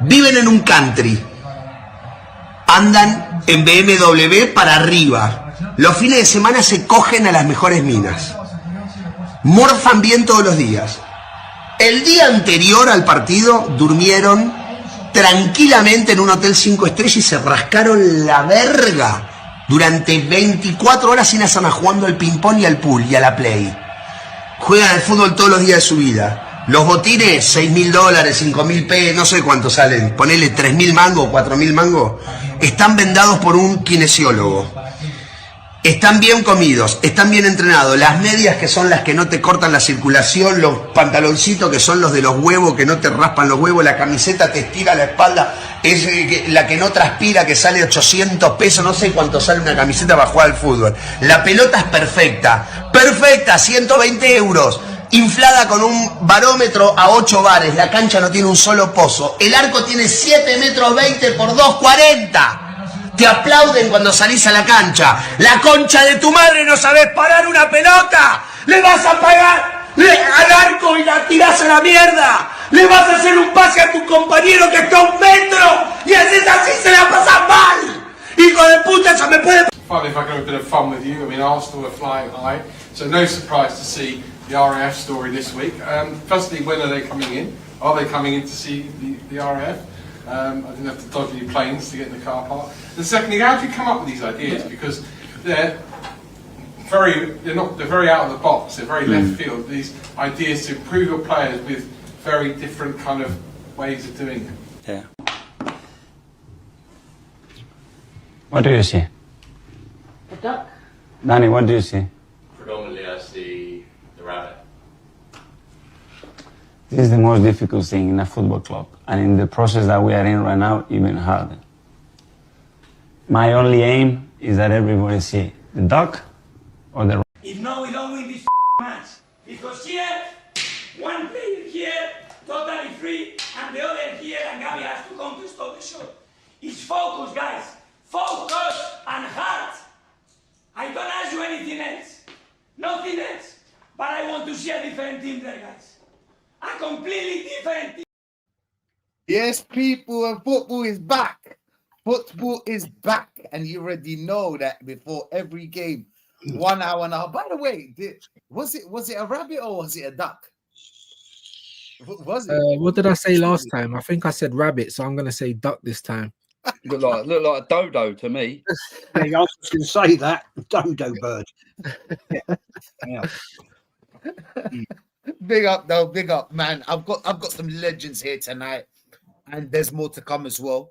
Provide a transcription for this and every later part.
Viven en un country. Andan en BMW para arriba. Los fines de semana se cogen a las mejores minas. Morfan bien todos los días. El día anterior al partido durmieron tranquilamente en un hotel 5 estrellas y se rascaron la verga durante 24 horas sin hacer nada, jugando al ping-pong y al pool y a la play. Juegan al fútbol todos los días de su vida. Los botines, $6.000, $5.000, no sé cuánto salen, ponele 3.000 mangos, 4.000 mangos, están vendados por un kinesiólogo. Están bien comidos, están bien entrenados. Las medias, que son las que no te cortan la circulación, los pantaloncitos, que son los de los huevos, que no te raspan los huevos, la camiseta te estira la espalda, es la que no transpira, que sale 800 pesos, no sé cuánto sale una camiseta para jugar al fútbol. La pelota es perfecta, perfecta, 120 euros, inflada con un barómetro a 8 bares, la cancha no tiene un solo pozo, el arco tiene 7,20 metros por 2,40. Te aplauden cuando salís a la cancha. La concha de tu madre, no sabés parar una pelota. Le vas a pagar al arco y la tirás a la mierda. Le vas a hacer un pase a tu compañero que está a 1 metro. Y así se la pasas mal. Hijo de puta, eso me puede... Fun if I can have a bit of fun with you. I mean, Arsenal are flying high. So no surprise to see the RAF story this week. Firstly, when are they coming in? Are they coming in to see the RAF? I didn't have to dodge any planes to get in the car park. And secondly, how do you come up with these ideas? Because they're very out of the box. They're very left field. These ideas to improve your players with very different kind of ways of doing it. Yeah. What do you see? A duck. Danny, what do you see? Predominantly, I see the rabbit. This is the most difficult thing in a football club, and in the process that we are in right now, even harder. My only aim is that everybody see the duck or the... If no, we don't win this match. Because here, one player here, totally free, and the other here, and Gabi has to come to stop the shot. It's focus, guys. Focus and heart. I don't ask you anything else. Nothing else. But I want to see a different team there, guys. A completely different team. Yes, people, and football is back. Football is back, and you already know that before every game, 1 hour and a half. By the way, was it a rabbit or was it a duck? Was it? What did I say last time? I think I said rabbit, so I'm going to say duck this time. Look like a dodo to me. Yeah, I was just going to say that dodo bird. Yeah. Big up, though. Big up, man. I've got some legends here tonight, and there's more to come as well.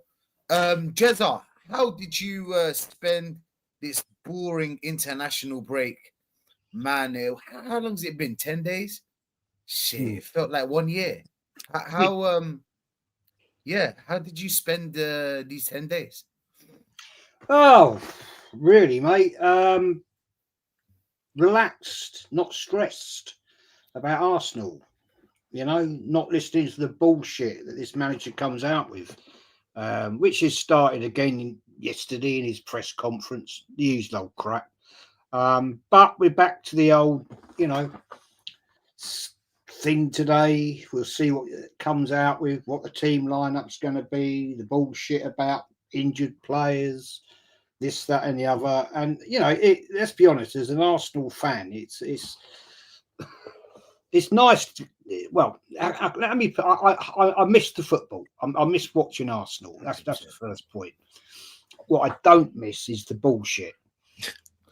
Jezza, how did you spend this boring international break? Man, how long's it been? 10 days? Shit, it felt like 1 year. How did you spend these 10 days? Oh, really, mate? Relaxed, not stressed about Arsenal. You know, not listening to the bullshit that this manager comes out with. Which has started again yesterday in his press conference, the usual old crap. But we're back to the old, thing today. We'll see what it comes out with, what the team lineup's going to be, the bullshit about injured players, this, that, and the other. And let's be honest, as an Arsenal fan, it's nice. I miss the football. I miss watching Arsenal. That's the first point. What I don't miss is the bullshit.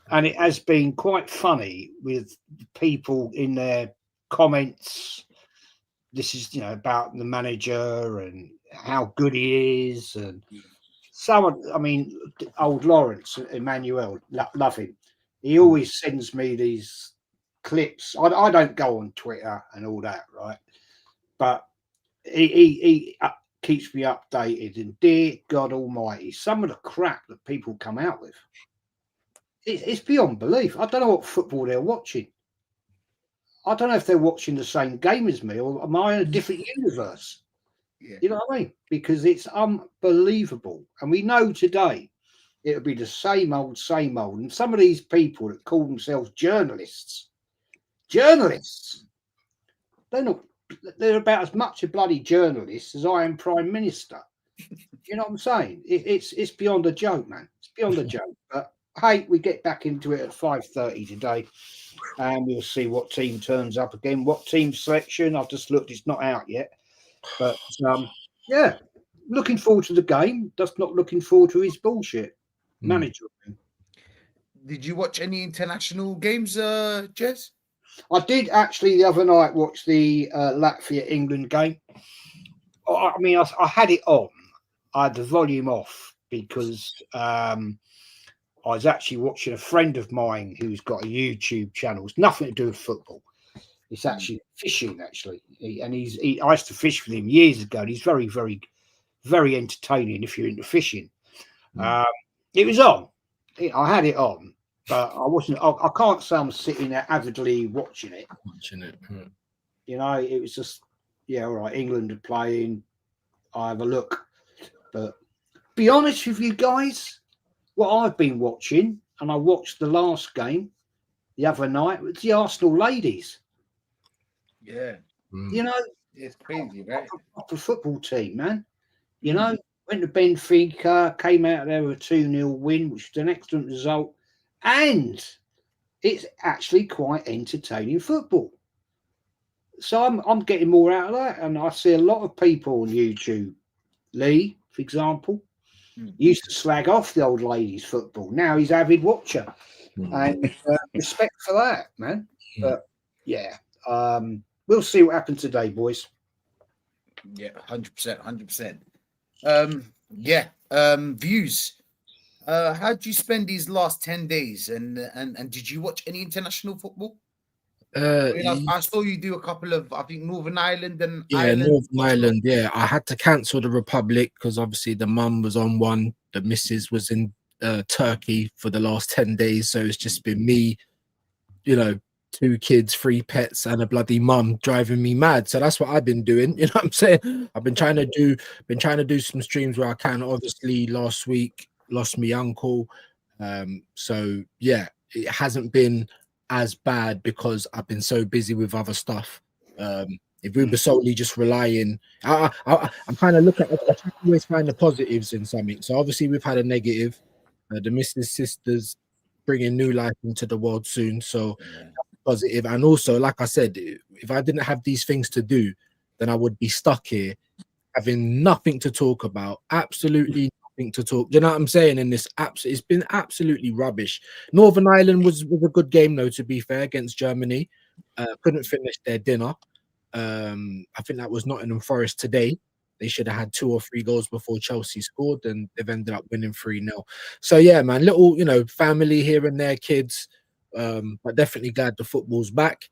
And it has been quite funny with people in their comments. This is, about the manager and how good he is. And someone, old Lawrence, Emmanuel, love him. He always sends me these clips. I don't go on Twitter and all that, right? But he keeps me updated. And dear God Almighty, some of the crap that people come out with, it's beyond belief. I don't know what football they're watching. I don't know if they're watching the same game as me, or am I in a different universe? Yeah. You know what I mean? Because it's unbelievable. And we know today it'll be the same old. And some of these people that call themselves journalists, they're not they're about as much a bloody journalist as I am Prime Minister. You know what I'm saying? It's beyond a joke, man. It's beyond a joke. But hey, we get back into it at 5:30 today, and we'll see what team turns up again. What team selection? I've just looked; it's not out yet. But yeah, looking forward to the game. Just not looking forward to his bullshit manager. Did you watch any international games, Jez? I did actually the other night watch the Latvia England game. I mean, I had it on. I had the volume off because I was actually watching a friend of mine who's got a YouTube channel. It's nothing to do with football. It's actually fishing, actually. I used to fish with him years ago. And he's very, very, very entertaining if you're into fishing. It was on. I had it on, but I wasn't. I can't say I'm sitting there avidly watching it. You know, it was just, yeah, all right. England are playing. I have a look. But be honest with you guys, what I've been watching, and I watched the last game the other night, was the Arsenal ladies. Yeah. You know, it's crazy, right? Proper football team, man. You know, went to Benfica, came out there with a 2-0 win, which is an excellent result. And it's actually quite entertaining football. So I'm getting more out of that. And I see a lot of people on YouTube, Lee, for example, used to slag off the old ladies' football. Now he's avid watcher. And respect for that, man. But yeah, we'll see what happens today, boys. Yeah, 100%, 100%. Views. How did you spend these last 10 days? And did you watch any international football? I saw you do a couple of, I think, Northern Ireland and Northern Ireland. Yeah, I had to cancel the Republic because obviously the mum was on one, the missus was in Turkey for the last 10 days, so it's just been me, you know, 2 kids, 3 pets, and a bloody mum driving me mad. So that's what I've been doing. You know what I'm saying? I've been trying to do some streams where I can. Obviously, last week lost my uncle, so yeah, it hasn't been as bad because I've been so busy with other stuff. If we were solely just relying, I'm kind of looking at, I try to always find the positives in something. So obviously we've had a negative. The Mrs. Sisters bringing new life into the world soon, so positive. And also, like I said, if I didn't have these things to do, then I would be stuck here having nothing to talk about, absolutely nothing to talk. You know what I'm saying? And it's been absolutely rubbish. Northern Ireland was a good game, though, to be fair, against Germany. Couldn't finish their dinner. I think that was Nottingham Forest today. They should have had 2 or 3 goals before Chelsea scored, and they've ended up winning 3-0. So yeah, man, little, you know, family here and there, kids. But definitely glad the football's back.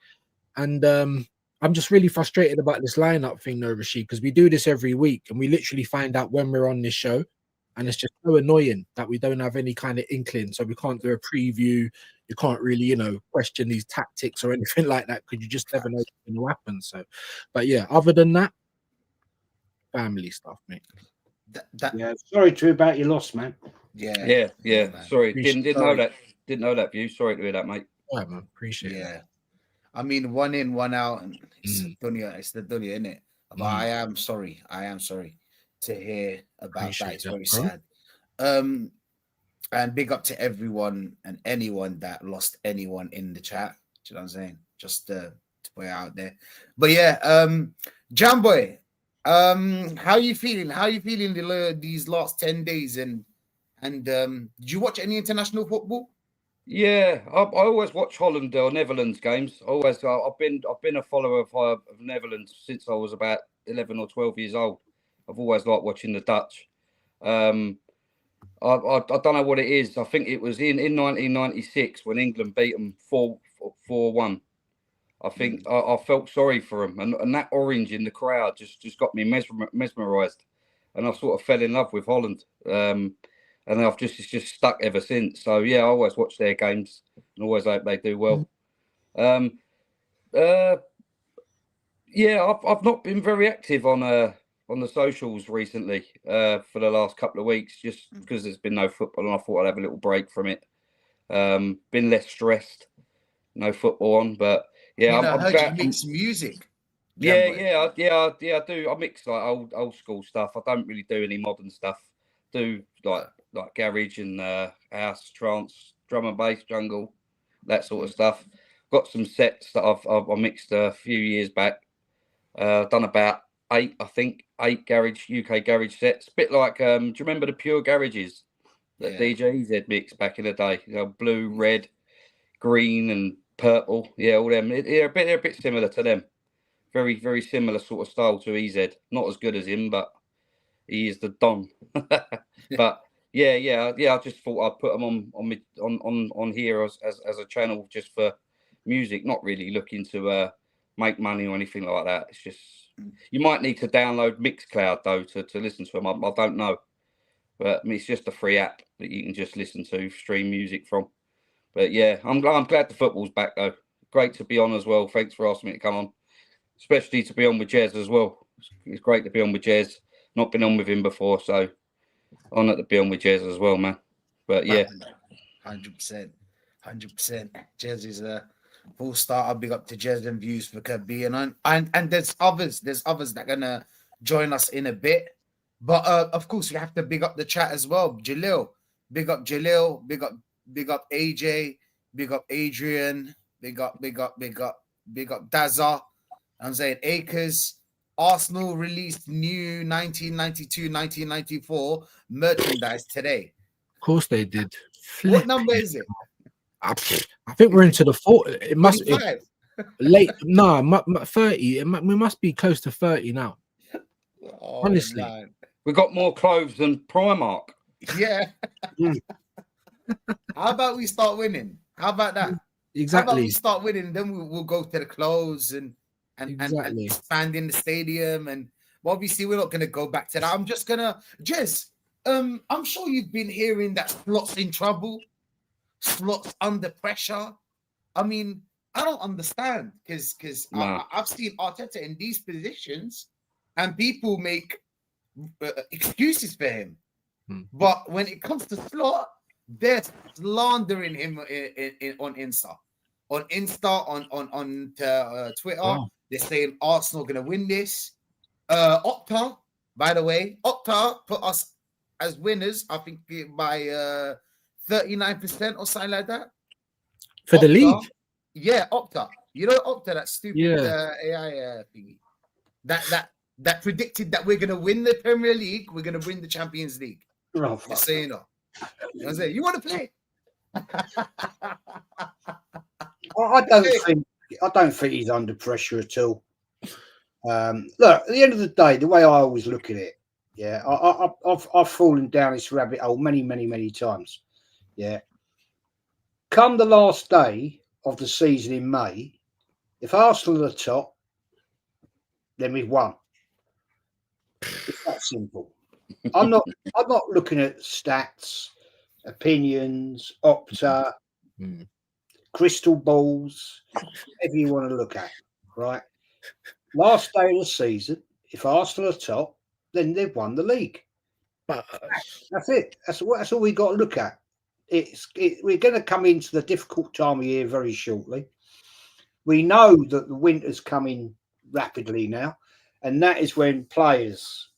And I'm just really frustrated about this lineup thing, though, Rashid, because we do this every week and we literally find out when we're on this show. And it's just so annoying that we don't have any kind of inkling. So we can't do a preview. You can't really, you know, question these tactics or anything like that because you just never know what's going to happen. So, but yeah, other than that, family stuff, mate. Yeah, sorry to about your loss, man. Yeah. Sorry, didn't know that view. Sorry to hear that, mate. Yeah, man, appreciate it. I mean, 1 in, 1 out, and it's the dunya, isn't it? But I am sorry to hear about that. It's very sad. And big up to everyone and anyone that lost anyone in the chat. Do you know what I'm saying? Just to put it out there. But yeah, Jamboy, how are you feeling? How are you feeling these last 10 days? And did you watch any international football? Yeah, I always watch Holland or Netherlands games. I've been a follower of Netherlands since I was about 11 or 12 years old. I've always liked watching the Dutch. I don't know what it is. I think it was in 1996 when England beat them 4-1. I think I felt sorry for them, and that orange in the crowd just got me mesmerised, and I sort of fell in love with Holland. And it's just stuck ever since. So yeah, I always watch their games and always hope they do well. Yeah, I've not been very active on the socials recently for the last couple of weeks, just because there's been no football, and I thought I'd have a little break from it. Been less stressed, no football on, but yeah, I heard you make some music. I do. I mix like old school stuff. I don't really do any modern stuff. Do like garage and house, trance, drum and bass, jungle, that sort of stuff. Got some sets that I mixed a few years back. Done about 8 garage UK garage sets. Bit like do you remember the Pure Garages that DJ EZ mixed back in the day? You know, blue, red, green, and purple. Yeah, all them. They're a bit similar to them. Very, very similar sort of style to EZ. Not as good as him, but he is the Don. But yeah. I just thought I'd put them on here as a channel just for music. Not really looking to make money or anything like that. It's just you might need to download Mixcloud though to listen to them. I don't know, but I mean, it's just a free app that you can just listen to, stream music from. But yeah, I'm glad the football's back though. Great to be on as well. Thanks for asking me to come on, especially to be on with Jez as well. It's great to be on with Jez. Not been on with him before, so honoured to be on with Jez as well, man. But yeah, 100%. Jez is a full starter. Big up to Jez and Views for being on. And there's others that are gonna join us in a bit. But of course, we have to big up the chat as well. Jalil, big up Jalil, big up AJ, big up Adrian, big up Dazza. I'm saying Acres. Arsenal released new 1992-1994 merchandise today. Of course they did. What number is it? I think we're into the 40. It must be late. No, 30. We must be close to 30 now. Oh, honestly, man. We got more clothes than Primark. Yeah. How about we start winning? How about that? Exactly. How about we start winning? Then we'll go to the clothes and expand in the stadium. And obviously, we're not going to go back to that. I'm just going to, Jez, I'm sure you've been hearing that Slot's in trouble, Slot's under pressure. I mean, I don't understand because I've seen Arteta in these positions and people make excuses for him. But when it comes to Slot, they're slandering him on Insta. On Twitter, they're saying Arsenal going to win this. Opta, by the way, Opta put us as winners, I think by 39% or something like that. For Opta, the league? Yeah, Opta. You know Opta, that stupid AI thingy. That predicted that we're going to win the Premier League, we're going to win the Champions League. Just so you know. You want to play? I don't think he's under pressure at all. Look, at the end of the day, the way I always look at it, I've fallen down this rabbit hole many times. Yeah. Come the last day of the season in May, if Arsenal are the top, then we've won. It's that simple. I'm not looking at stats, opinions, Opta, crystal balls, whatever you want to look at, right? Last day of the season, if Arsenal are top, then they've won the league. That's it. That's all we got to look at. We're going to come into the difficult time of year very shortly. We know that the winter's coming rapidly now, and that is when players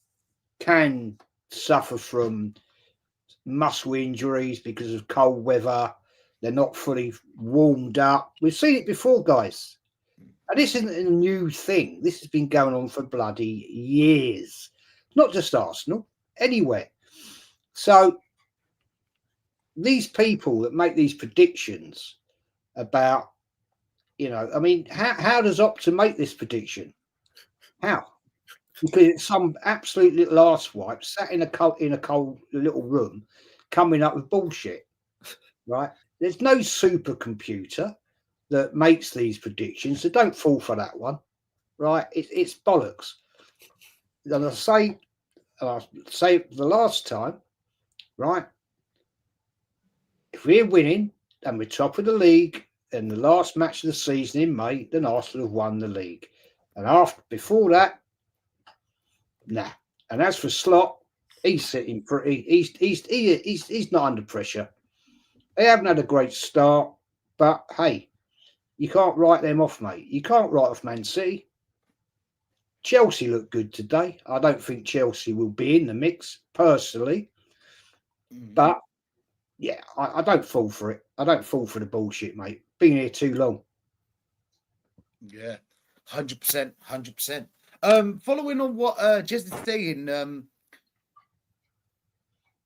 can suffer from muscle injuries because of cold weather. They're not fully warmed up. We've seen it before, guys. And this isn't a new thing. This has been going on for bloody years. Not just Arsenal, anywhere. So these people that make these predictions about, I mean, how does Opta make this prediction? How? Because it's some absolute little arsewipe sat in a cold little room coming up with bullshit, right? There's no supercomputer that makes these predictions, so don't fall for that one, right? It's bollocks. And I'll say the last time, right? If we're winning and we're top of the league in the last match of the season in May, then Arsenal have won the league. And before that, nah. And as for Slot, he's sitting pretty. He's not under pressure. They haven't had a great start, but hey, you can't write them off, mate. You can't write off Man City. Chelsea look good today. I don't think Chelsea will be in the mix personally, but yeah, I don't fall for it. I don't fall for the bullshit, mate. Been here too long. Yeah, 100%, 100%. Following on what Jez is saying,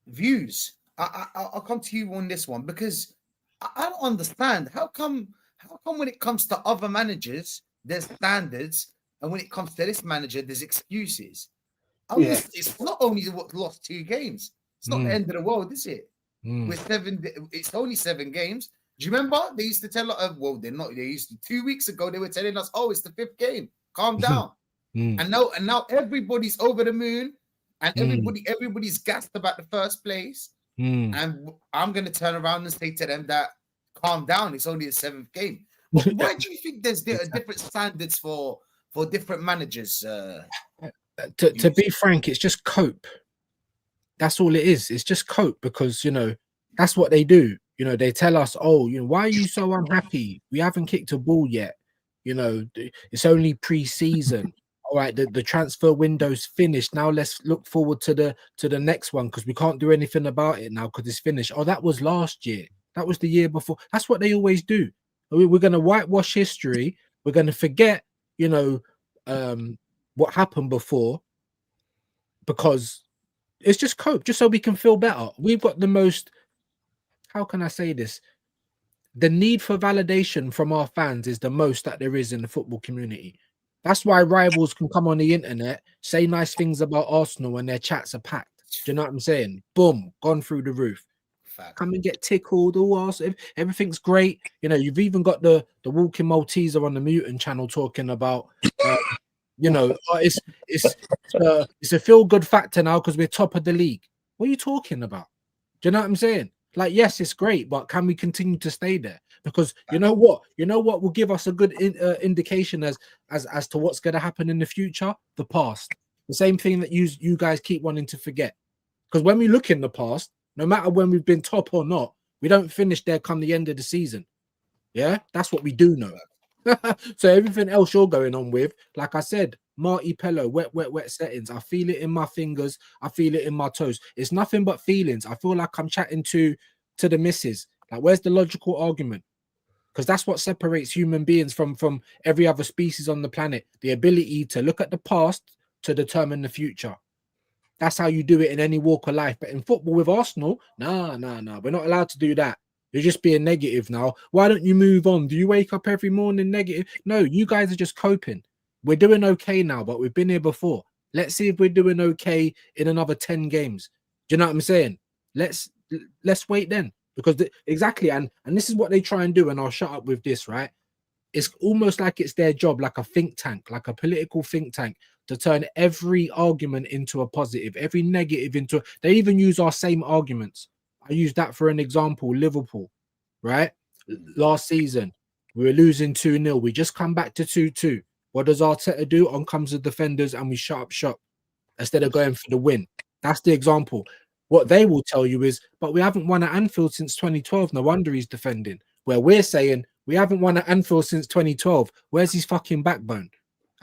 views. I'll come to you on this one because I don't understand how come when it comes to other managers there's standards, and when it comes to this manager there's excuses. It's not only what lost 2 games. It's not the end of the world, is it? With 7, it's only 7 games. Do you remember they used to tell us? Well, they're not. They used to 2 weeks ago. They were telling us, "Oh, it's the 5th game. Calm down." And now everybody's over the moon, and everybody's gassed about the first place. And I'm gonna turn around and say to them that calm down. It's only the 7th game. But why do you think there's different standards for different managers? To be frank, it's just cope. That's all it is. It's just cope because that's what they do. They tell us, oh, why are you so unhappy? We haven't kicked a ball yet. It's only pre-season. All right, the transfer window's finished. Now let's look forward to the next one because we can't do anything about it now because it's finished. Oh, that was last year. That was the year before. That's what they always do. We're going to whitewash history. We're going to forget, what happened before because it's just cope, just so we can feel better. We've got the most, how can I say this? The need for validation from our fans is the most that there is in the football community. That's why rivals can come on the internet, say nice things about Arsenal and their chats are packed. Do you know what I'm saying? Boom, gone through the roof. Come and get tickled. Oh, everything's great. You've even got the Walking Malteser on the Mutant channel talking about, it's a feel-good factor now because we're top of the league. What are you talking about? Do you know what I'm saying? Like, yes, it's great, but can we continue to stay there? Because you know what will give us a good indication as to what's going to happen in the future? The past. The same thing that you guys keep wanting to forget. Because when we look in the past, no matter when we've been top or not, we don't finish there come the end of the season. Yeah, that's what we do know. So everything else you're going on with, like I said, Marty Pello, wet settings. I feel it in my fingers. I feel it in my toes. It's nothing but feelings. I feel like I'm chatting to the missus. Like, where's the logical argument? Because that's what separates human beings from every other species on the planet. The ability to look at the past to determine the future. That's how you do it in any walk of life. But in football with Arsenal, nah. We're not allowed to do that. You're just being negative now. Why don't you move on? Do you wake up every morning negative? No, you guys are just coping. We're doing okay now, but we've been here before. Let's see if we're doing okay in another 10 games. Do you know what I'm saying? Let's wait then. Because exactly, and this is what they try and do, and I'll shut up with this, right? It's almost like it's their job, like a think tank, like a political think tank, to turn every argument into a positive, every negative into... They even use our same arguments. I use that for an example, Liverpool, right? Last season, we were losing 2-0. We just come back to 2-2. What does Arteta do? On comes the defenders and we shut up shop instead of going for the win. That's the example. What they will tell you is, but we haven't won at Anfield since 2012. No wonder he's defending. Where we're saying, we haven't won at Anfield since 2012. Where's his fucking backbone?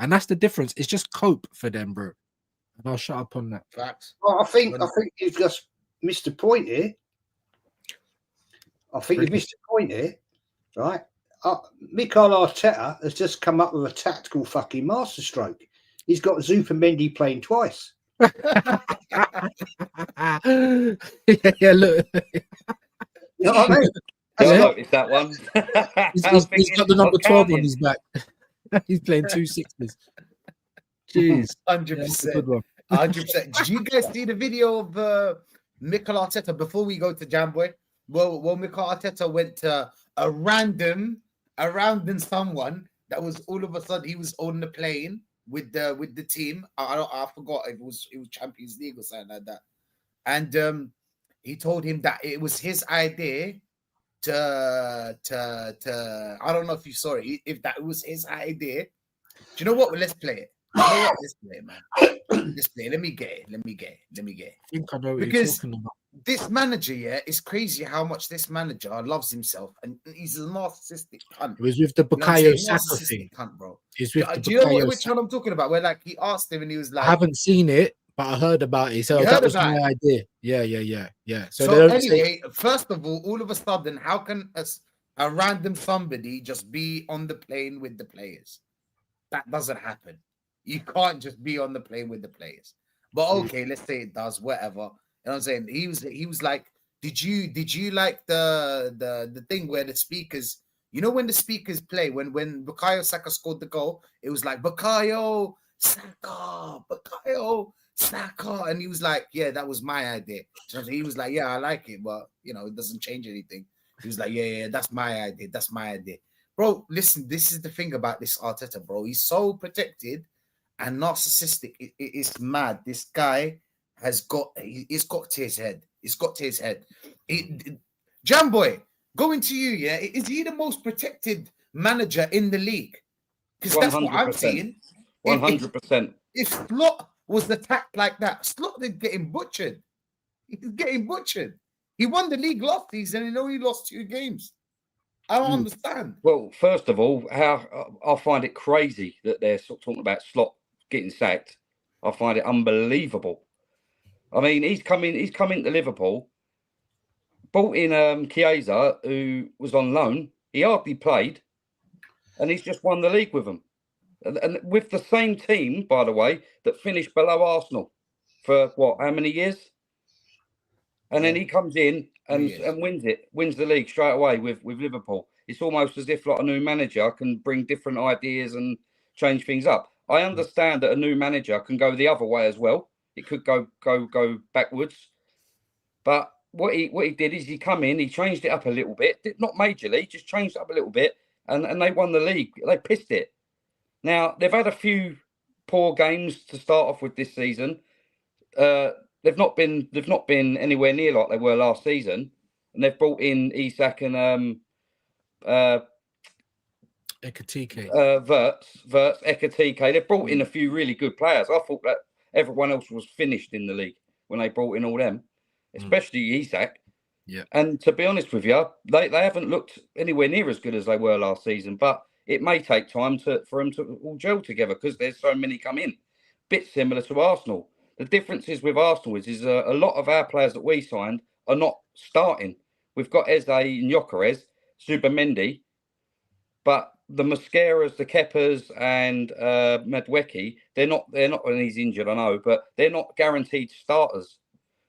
And that's the difference. It's just cope for them, bro. And I'll shut up on that. Facts. Well, I think you've just missed a point here. Right? Mikel Arteta has just come up with a tactical fucking masterstroke. He's got Zupermendi playing twice. Yeah, look. You know what I mean? I noticed that one. He's got the number 12 on his back. He's playing 2 sixes. Jeez. 100%. 100%. Did you guys see the video of Mikel Arteta before we go to Jamboy? Well, Mikel Arteta went to a random someone that was all of a sudden he was on the plane with the team. I forgot if it was Champions League or something like that. And he told him that it was his idea to I don't know if you saw it, if that was his idea. Do you know what? Let's play it. You know what? Let's play it, man. Let me get it. I think I know what you're Because talking about. this manager, yeah, it's crazy how much this manager loves himself, and he's a narcissistic cunt. It was with the You know what I'm saying? Bukayo Saka Narcissistic thing. cunt, bro. It's with the Do you know Bukayo which Saka. one I'm talking about? Where like he asked him, and he was I like, haven't seen it, but I heard about it. So You that heard was about my it? idea. Yeah. So they So don't say anyway, first of all of a sudden, how can a random somebody just be on the plane with the players? That doesn't happen. You can't just be on the plane with the players. But okay, let's say it does, whatever. You know what I'm saying? He was like, did you like the thing where the speakers, you know, when the speakers play, when Bukayo Saka scored the goal, it was like Bukayo Saka, and he was like, yeah, that was my idea. So he was like, yeah, I like it, but you know, it doesn't change anything. He was like, yeah, that's my idea. Bro, listen, this is the thing about this Arteta, bro. He's so protected and narcissistic. It's mad. This guy he's got to his head. It's got to his head. Jamboy, going to you, yeah. Is he the most protected manager in the league? Because that's what I'm seeing. 100%. If Slot was attacked like that, Slot is getting butchered. He's getting butchered. He won the league last season and only lost 2 games. I don't understand. Well, first of all, how I find it crazy that they're sort of talking about Slot getting sacked. I find it unbelievable. I mean, he's coming to Liverpool, brought in Chiesa, who was on loan. He hardly played, and he's just won the league with them. And with the same team, by the way, that finished below Arsenal for what, how many years? And then he comes in and wins the league straight away with Liverpool. It's almost as if like a new manager can bring different ideas and change things up. I understand that a new manager can go the other way as well. It could go backwards. But what he did is he come in, he changed it up a little bit, not majorly, just changed it up a little bit, and they won the league. They pissed it. Now they've had a few poor games to start off with this season. They've not been anywhere near like they were last season, and they've brought in Isak and Ekatike. Ekatike. They've brought in a few really good players. I thought that everyone else was finished in the league when they brought in all them, especially Isak. Yeah. And to be honest with you, they haven't looked anywhere near as good as they were last season. But it may take time for them to all gel together because there's so many come in. Bit similar to Arsenal. The difference is with Arsenal is a lot of our players that we signed are not starting. We've got Eze and Gyökeres, Zubimendi, but the Mascaras, the Keppers, and Madueke, they're not. And he's injured, I know, but they're not guaranteed starters.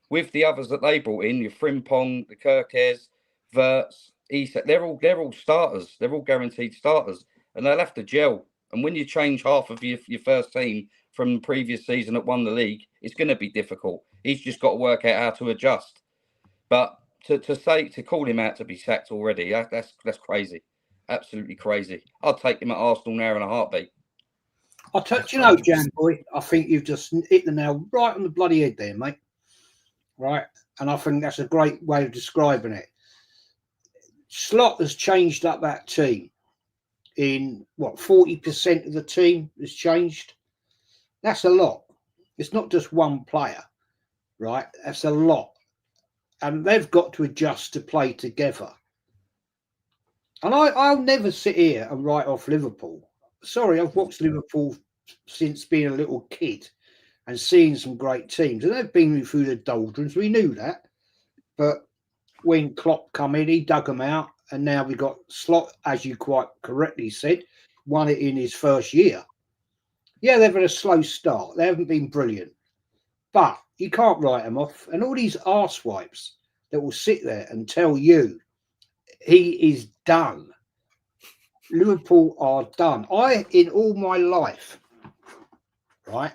With the others that they brought in, your Frimpong, the Kirkes, Verts, Isak, they're all starters. They're all guaranteed starters, and they'll have to gel. And when you change half of your first team from the previous season that won the league, it's going to be difficult. He's just got to work out how to adjust. But to call him out to be sacked already, that's crazy, absolutely crazy. I'll take him at Arsenal now in a heartbeat. You know, Jam Boy, I think you've just hit the nail right on the bloody head there, mate. Right, and I think that's a great way of describing it. Slot has changed up that team. In what 40% of the team has changed. That's a lot. It's not just one player, right? That's a lot. And they've got to adjust to play together. And I'll never sit here and write off Liverpool. Sorry, I've watched Liverpool since being a little kid and seeing some great teams. And they've been through the doldrums. We knew that. But when Klopp come in, he dug them out. And now we've got Slot, as you quite correctly said, won it in his first year. Yeah, they've had a slow start. They haven't been brilliant. But you can't write them off. And all these arsewipes that will sit there and tell you he is done. Liverpool are done. In all my life, right,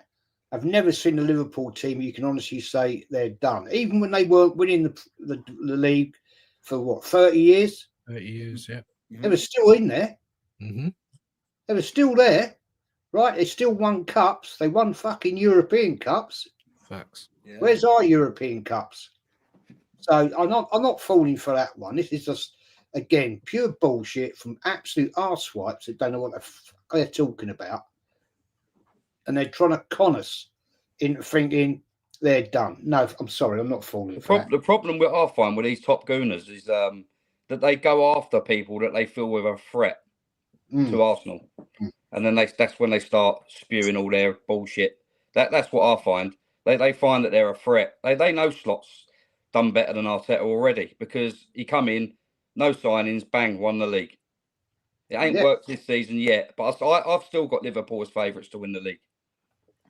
I've never seen a Liverpool team you can honestly say they're done. Even when they weren't winning the league for what, 30 years? 30 years, yeah. They were still in there. Mm-hmm. They were still there, right? They still won cups. They won fucking European cups. Facts. Yeah. Where's our European cups? So I'm not falling for that one. This is just, again, pure bullshit from absolute arsewipes that don't know what the fuck they're talking about. And they're trying to con us into thinking they're done. No, I'm sorry, I'm not falling for that. The problem I find with these top gooners is that they go after people that they feel with a threat to Arsenal, and then that's when they start spewing all their bullshit. That's what I find. They find that they're a threat. They know Slot's done better than Arteta already because he come in, no signings, bang, won the league. It ain't worked this season yet, but I've still got Liverpool as favourites to win the league.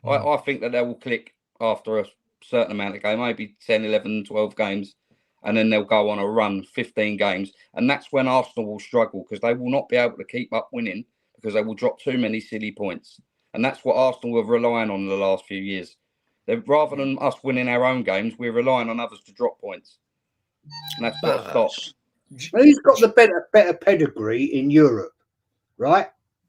I think that they will click after a certain amount of games, maybe 10, 11, 12 games, and then they'll go on a run, 15 games. And that's when Arsenal will struggle because they will not be able to keep up winning because they will drop too many silly points. And that's what Arsenal were relying on in the last few years. Rather than us winning our own games, we're relying on others to drop points. And that's got to stop. Who's got the better pedigree in Europe, right?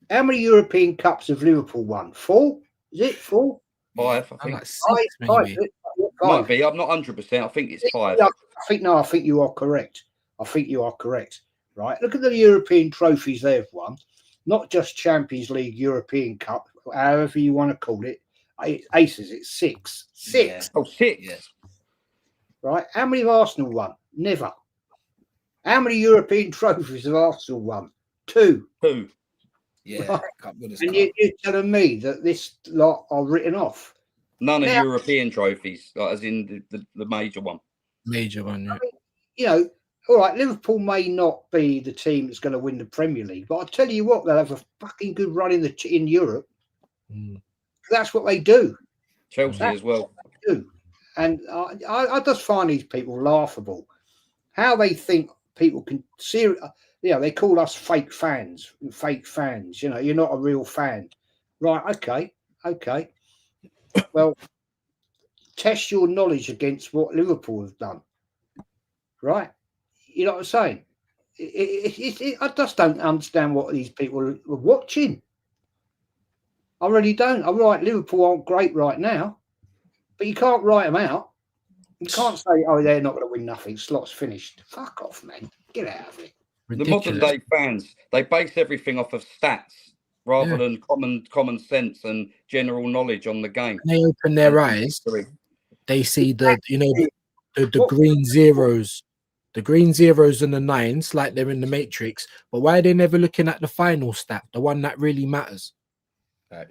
How many European Cups have Liverpool won? 4? Is it 4? 5, I think. Like 6, maybe. Might be. I'm not 100%. I think it's 5. I think you are correct. Right? Look at the European trophies they've won. Not just Champions League, European Cup, however you want to call it. Aces, it's 6. 6. Yeah. Oh, 6. Yes. Right? How many have Arsenal won? Never. How many European trophies have Arsenal won? 2. 2. Yeah. Right. And you're telling me that this lot are written off? None of European trophies, like, as in the major one. Major one, yeah. I mean, you know, all right, Liverpool may not be the team that's going to win the Premier League, but I'll tell you what, they'll have a fucking good run in Europe. That's what they do. Chelsea as well. Do. And I just find these people laughable. How they think people can see, you know, they call us fake fans. You know, you're not a real fan. Right, okay. Well, test your knowledge against what Liverpool have done. Right? You know what I'm saying? I just don't understand what these people are watching. I really don't. I'm right, Liverpool aren't great right now, but you can't write them out. You can't say, oh, they're not going to win nothing. Slot's finished. Fuck off, man. Get out of it. Ridiculous. The modern day fans, they base everything off of stats rather than common sense and general knowledge on the game. When they open their eyes, they see the green zeros. The green zeros and the 9s, like they're in the Matrix. But why are they never looking at the final stat, the one that really matters?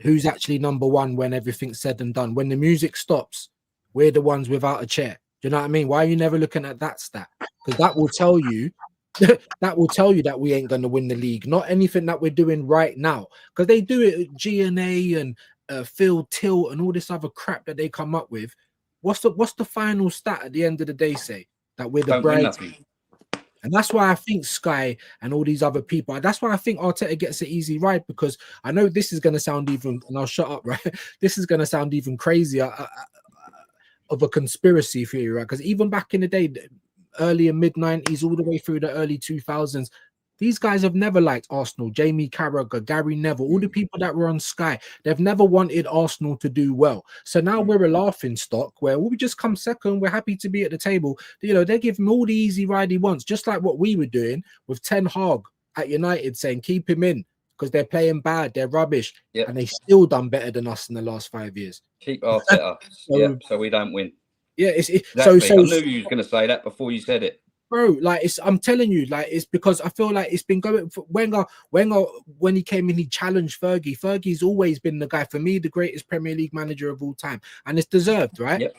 Who's actually number 1 when everything's said and done? When the music stops, we're the ones without a chair. Do you know what I mean? Why are you never looking at that stat? Because that will tell you that we ain't going to win the league. Not anything that we're doing right now. Because they do it at G&A and Phil Tilt and all this other crap that they come up with. What's the final stat at the end of the day say? That we're the bright. And that's why I think Sky and all these other people, that's why I think Arteta gets an easy ride, because I know this is going to sound even, and I'll shut up, right? This is going to sound even crazier of a conspiracy theory, right? Because even back in the day, early and mid-90s, all the way through the early 2000s, these guys have never liked Arsenal. Jamie Carragher, Gary Neville, all the people that were on Sky, they've never wanted Arsenal to do well. So now we're a laughing stock where we just come second. We're happy to be at the table. You know, they give him all the easy ride he wants, just like what we were doing with Ten Hag at United, saying keep him in because they're playing bad, they're rubbish, and they still done better than us in the last 5 years. Keep Arteta, so we don't win. Yeah, exactly. So I knew you was going to say that before you said it. Bro, like I'm telling you, like it's because I feel like it's been going for Wenger when he came in, he challenged Fergie. Fergie's always been the guy, for me, the greatest Premier League manager of all time, and it's deserved, right? Yep.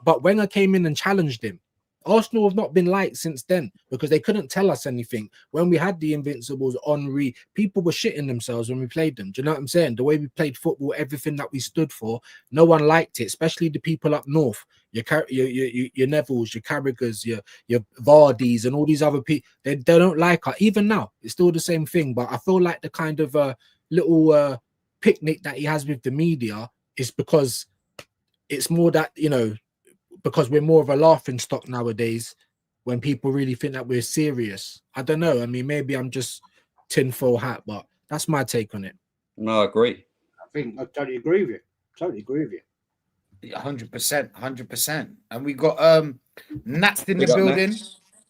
But Wenger came in and challenged him. Arsenal have not been liked since then because they couldn't tell us anything. When we had the Invincibles, Henry, people were shitting themselves when we played them. Do you know what I'm saying? The way we played football, everything that we stood for, no one liked it, especially the people up north. Your Nevilles, your Carragers, your Vardys, and all these other people. They don't like us. Even now, it's still the same thing. But I feel like the kind of little picnic that he has with the media is because it's more that, you know, because we're more of a laughing stock nowadays when people really think that we're serious. I don't know. I mean, maybe I'm just tinfoil hat, but that's my take on it. No, I agree. I totally agree with you. 100%. And we got Nats in the building.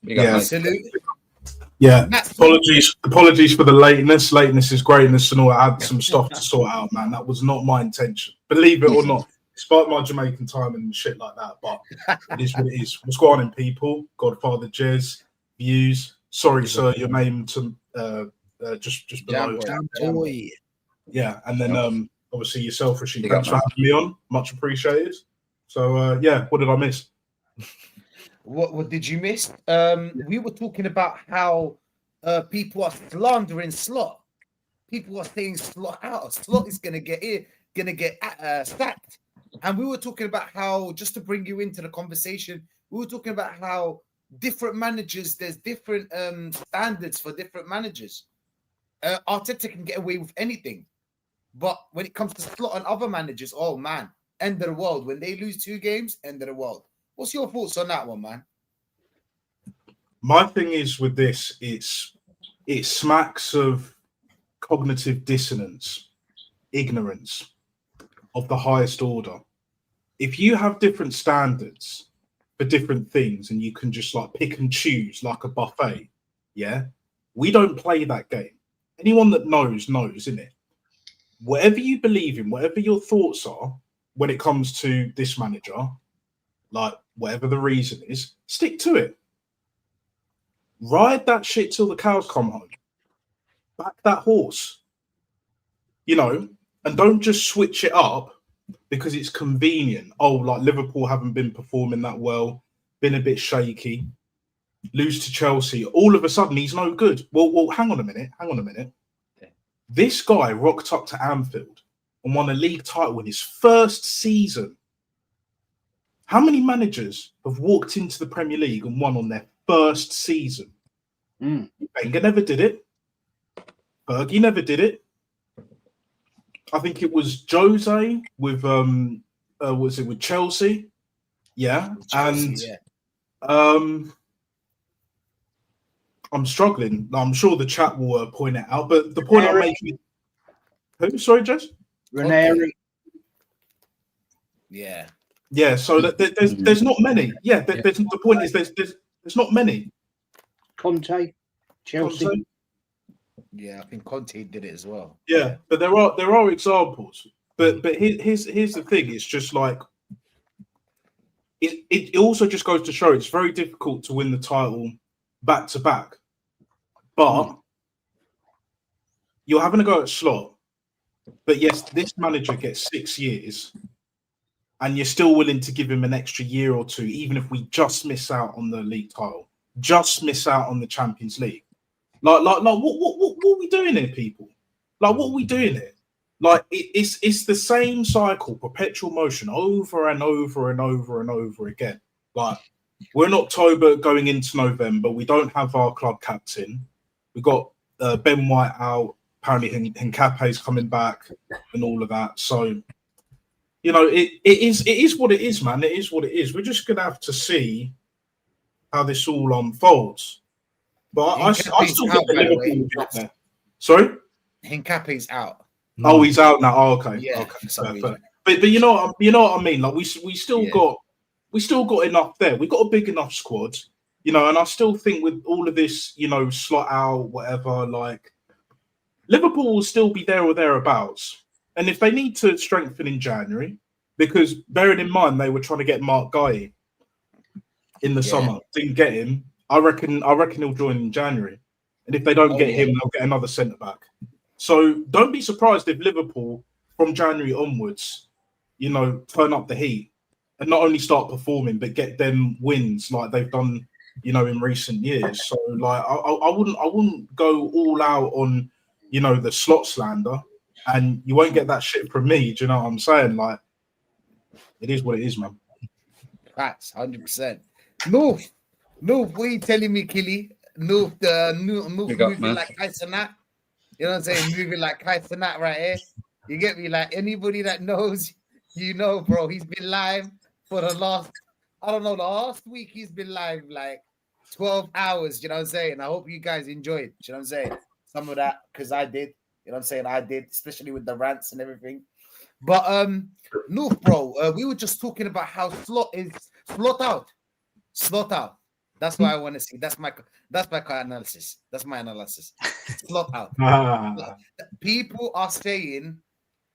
Yeah. Salute. Yeah. Apologies for the lateness. Lateness is greatness and all. I had some stuff to sort out, man. That was not my intention. Believe it or not. despite my Jamaican time and shit like that, but it is what it is. What's going on, people? Godfather Jez, views. Sorry, sir, your name to just below. Jamboy. Yeah, and then obviously yourself, Rashid. Big Thanks up, for man. having me on. Much appreciated. So yeah, what did I miss? What did you miss? We were talking about how people are slandering Slot. People are saying Slot out. Slot is gonna get sacked. And we were talking about how, just to bring you into the conversation, we were talking about how different managers, there's different standards for different managers. Arteta can get away with anything, but when it comes to Slot and other managers, oh man, end of the world. When they lose 2 games, end of the world. What's your thoughts on that one, man? My thing is with this, it smacks of cognitive dissonance, ignorance of the highest order. If you have different standards for different things and you can just like pick and choose like a buffet, yeah, we don't play that game. Anyone that knows, innit? Whatever you believe in, whatever your thoughts are when it comes to this manager, like whatever the reason is, stick to it. Ride that shit till the cows come home. Back that horse. You know, and don't just switch it up because it's convenient. Oh, like Liverpool haven't been performing that well, been a bit shaky, lose to Chelsea. All of a sudden, he's no good. Well, hang on a minute. This guy rocked up to Anfield and won a league title in his first season. How many managers have walked into the Premier League and won on their first season? Wenger never did it. Fergie never did it. I think it was Jose with was it with Chelsea? Yeah, I'm struggling. I'm sure the chat will point it out, but the point I'm making. Who? Sorry, Jess? Ranieri. Yeah. Yeah. So there's not many. Yeah. There's the point is there's not many. Conte, Chelsea. Conte. Yeah, I think Conte did it as well. Yeah, but there are examples. But here's the thing. It's just like it also just goes to show it's very difficult to win the title back to back. But you're having a go at Slot. But yes, this manager gets 6 years, and you're still willing to give him an extra year or 2, even if we just miss out on the league title, just miss out on the Champions League. Like what are we doing here, people? Like, what are we doing here? Like, it's the same cycle, perpetual motion, over and over and over and over again. Like, we're in October going into November. We don't have our club captain. We've got Ben White out. Apparently, Hincape's coming back and all of that. So, you know, it is what it is, man. It is what it is. We're just going to have to see how this all unfolds. But I still think that Liverpool will get there. Sorry? Hincape's out. Oh, he's out now. Oh, okay. Yeah, okay. But you know what I mean? Like we still got enough there. We got a big enough squad, you know, and I still think with all of this, you know, slot out, whatever, like Liverpool will still be there or thereabouts. And if they need to strengthen in January, because bearing in mind they were trying to get Mark Guy in the summer, didn't get him. I reckon he'll join in January. And if they don't get him, they'll get another centre back. So don't be surprised if Liverpool from January onwards, you know, turn up the heat and not only start performing, but get them wins like they've done, you know, in recent years. So like I wouldn't go all out on, you know, the Slot slander, and you won't get that shit from me. Do you know what I'm saying? Like, it is what it is, man. Facts, 100%. North, what are you telling me, Killy? North moving like Kaisanat. You know what I'm saying? Moving like Kaisanat right here. You get me? Like anybody that knows, you know, bro. He's been live for the last week. He's been live like 12 hours. You know what I'm saying? I hope you guys enjoyed. You know what I'm saying? Some of that because I did. You know what I'm saying? I did, especially with the rants and everything. But North, bro, we were just talking about how Slot out. That's what I want to see. That's my analysis. That's my analysis. Slot out. People are saying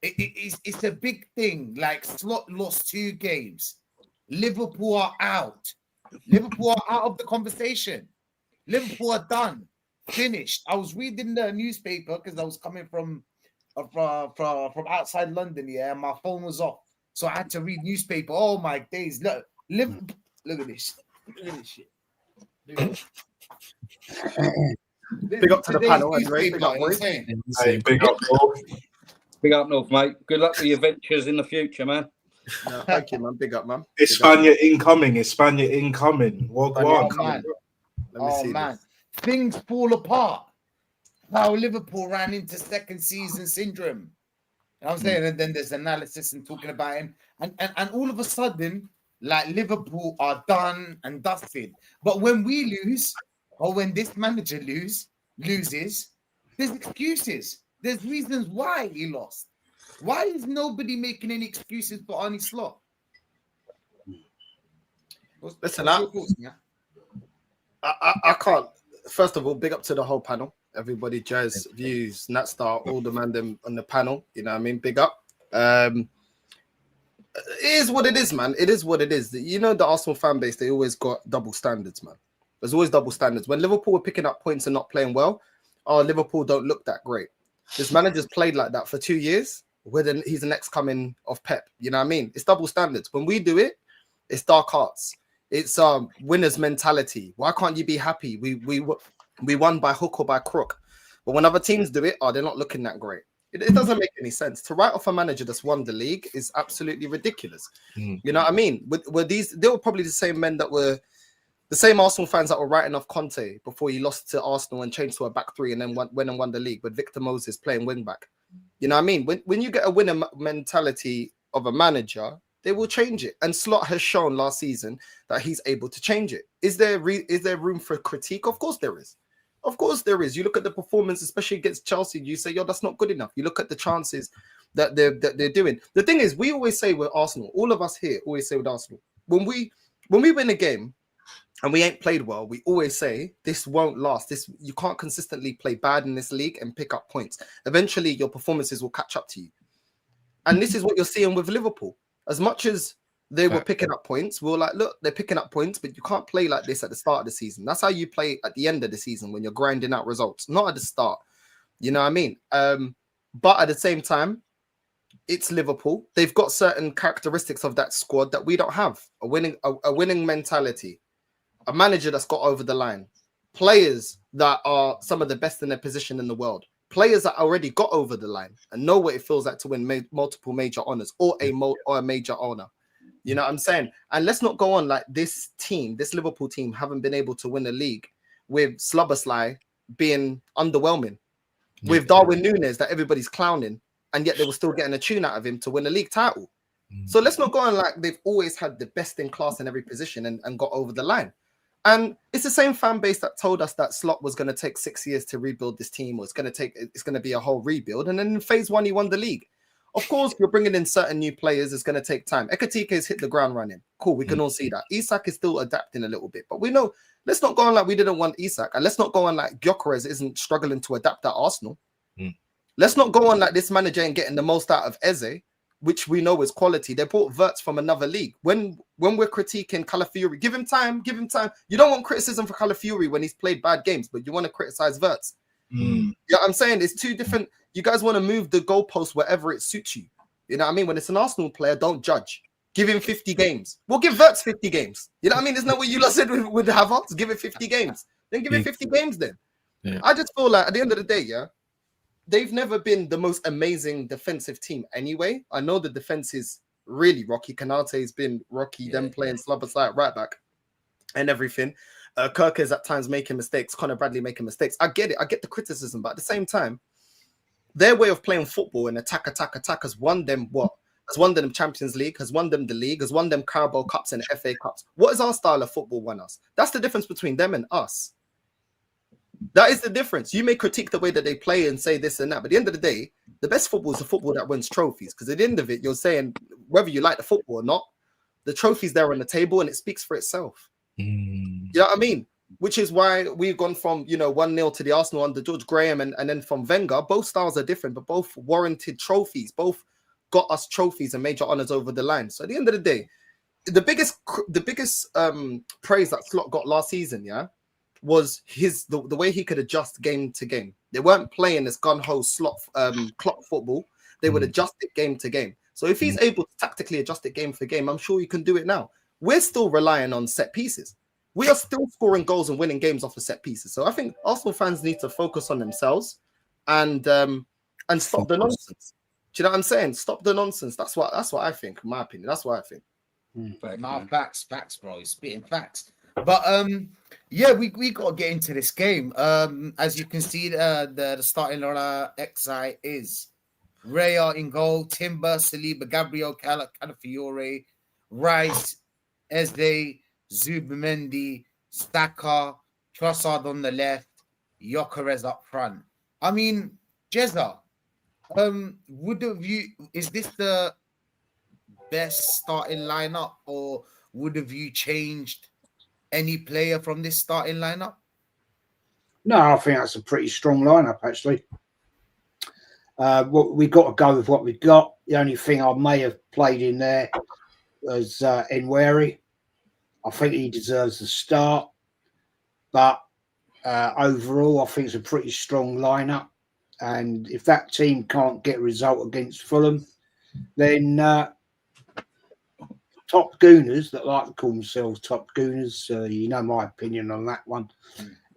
It's a big thing. Like Slot lost 2 games. Liverpool are out. Liverpool are out of the conversation. Liverpool are done. Finished. I was reading the newspaper because I was coming from outside London, yeah, and my phone was off. So I had to read newspaper. Oh my days. Look at this. Look at this shit. Big up to the panel anyway. Big up, boys. Hey, big up, North. Big up, North, mate. Good luck with your ventures in the future, man. No, thank you, man. Big up, man. Espana incoming. Espana incoming. What Oh, man. Oh, man. Things fall apart. How Liverpool ran into second season syndrome. You know what I'm saying? And then there's analysis and talking about him. And all of a sudden, like Liverpool are done and dusted. But when we lose, or when this manager loses, there's excuses. There's reasons why he lost. Why is nobody making any excuses for Arne Slot? Listen, I can't. First of all, big up to the whole panel. Everybody, Jazz, Views, Natstar, all the man them on the panel. You know what I mean? Big up. It is what it is, man. It is what it is. You know, the Arsenal fan base, they always got double standards, man. There's always double standards. When Liverpool were picking up points and not playing well, Liverpool don't look that great. This manager's played like that for 2 years. Whether he's the next coming of Pep, you know what I mean? It's double standards. When we do it, it's dark arts. It's winner's mentality. Why can't you be happy? We won by hook or by crook. But when other teams do it, they're not looking that great. It doesn't make any sense. To write off a manager that's won the league is absolutely ridiculous. You know what I mean? They were probably the same men that were the same Arsenal fans that were writing off Conte before he lost to Arsenal and changed to a back three and then went and won the league with Victor Moses playing wing back. You know what I mean? When you get a winner mentality of a manager, they will change it. And Slot has shown last season that he's able to change it. Is there room for critique? Of course there is. Of course there is. You look at the performance, especially against Chelsea, you say, yo, that's not good enough. You look at the chances that they're doing. The thing is, we always say with Arsenal, all of us here always say with Arsenal, when we win a game and we ain't played well, we always say this won't last. You can't consistently play bad in this league and pick up points. Eventually, your performances will catch up to you. And this is what you're seeing with Liverpool. As much as they were picking up points, we're like, look, they're picking up points, but you can't play like this at the start of the season. That's how you play at the end of the season when you're grinding out results, not at the start. You know what I mean? But at the same time, it's Liverpool. They've got certain characteristics of that squad that we don't have. A winning mentality. A manager that's got over the line, players that are some of the best in their position in the world, players that already got over the line and know what it feels like to win multiple major honors or a major honor. You know what I'm saying? And let's not go on like this Liverpool team haven't been able to win a league with Slobberslai being underwhelming, with Darwin Núñez that everybody's clowning, and yet they were still getting a tune out of him to win a league title. So let's not go on like they've always had the best in class in every position and got over the line. And it's the same fan base that told us that Slot was going to take 6 years to rebuild this team, or it's going to be a whole rebuild. And then in phase one, he won the league. Of course, you're bringing in certain new players. It's going to take time. Ekatike has hit the ground running. Cool, we can all see that. Isak is still adapting a little bit, but we know. Let's not go on like we didn't want Isak, and let's not go on like Gyökeres isn't struggling to adapt at Arsenal. Let's not go on like this manager ain't getting the most out of Eze, which we know is quality. They brought Wirtz from another league. When we're critiquing Calafiori, give him time. You don't want criticism for Calafiori when he's played bad games, but you want to criticize Wirtz. You know what I'm saying? It's two different. You guys want to move the goalpost wherever it suits you. You know what I mean? When it's an Arsenal player, don't judge. Give him 50 games. We'll give Wirtz 50 games. You know what I mean? Isn't that what you lot said with Havertz? Give it 50 games. Then give it 50 games then. Yeah. I just feel like at the end of the day, they've never been the most amazing defensive team anyway. I know the defense is really rocky. Kanate's been rocky, them playing Slobberslai right back and everything. Kirk is at times making mistakes. Conor Bradley making mistakes. I get it. I get the criticism. But at the same time, their way of playing football and attack has won them what? Has won them Champions League, has won them the league, has won them Carabao Cups and FA Cups. What is our style of football won us? That's the difference between them and us. That is the difference. You may critique the way that they play and say this and that, but at the end of the day, the best football is the football that wins trophies. Because at the end of it, you're saying whether you like the football or not, the trophy's there on the table and it speaks for itself. You know what I mean? Which is why we've gone from 1-0 to the Arsenal under George Graham and then from Wenger. Both styles are different, but both warranted trophies. Both got us trophies and major honors over the line. So at the end of the day, the biggest praise that Slot got last season, yeah, was the way he could adjust game to game. They weren't playing this gun-ho clock football. They would adjust it game to game. So if he's able to tactically adjust it game for game, I'm sure he can do it now. We're still relying on set pieces. We are still scoring goals and winning games off of set pieces. So I think Arsenal fans need to focus on themselves and stop the nonsense. Do you know what I'm saying? Stop the nonsense. That's what I think, in my opinion. That's what I think. No, facts, bro. He's spitting facts. But yeah, we got to get into this game. As you can see, the starting XI is Raya in goal, Timber, Saliba, Gabriel, Calafiore, Rice, Eze, Zubimendi, Saka, Trossard on the left, Gyökeres up front. I mean, Jezza, is this the best starting lineup, or would have you changed any player from this starting lineup? No, I think that's a pretty strong lineup, actually. We got to go with what we got. The only thing I may have played in there was Nweri. I think he deserves the start, but overall, I think it's a pretty strong lineup. And if that team can't get a result against Fulham, then top gooners that like to call themselves top gooners, you know my opinion on that one,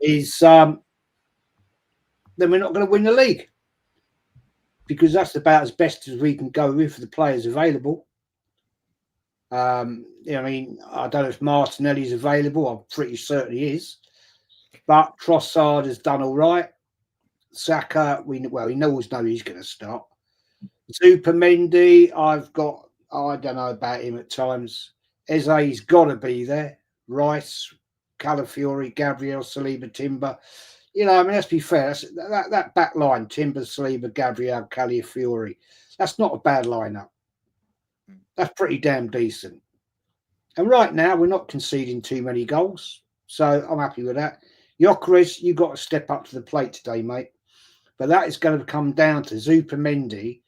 is then we're not going to win the league, because that's about as best as we can go with the players available. I mean, I don't know if Martinelli's available. I'm pretty certain he is. But Trossard has done all right. Saka, we always know he's going to start. Zubimendi, I don't know about him at times. Eze's got to be there. Rice, Calafiore, Gabriel, Saliba, Timber. You know, I mean, let's be fair. That back line, Timber, Saliba, Gabriel, Calafiore, that's not a bad lineup. That's pretty damn decent. And right now, we're not conceding too many goals. So I'm happy with that. Gyökeres, you've got to step up to the plate today, mate. But that is going to come down to Zubimendi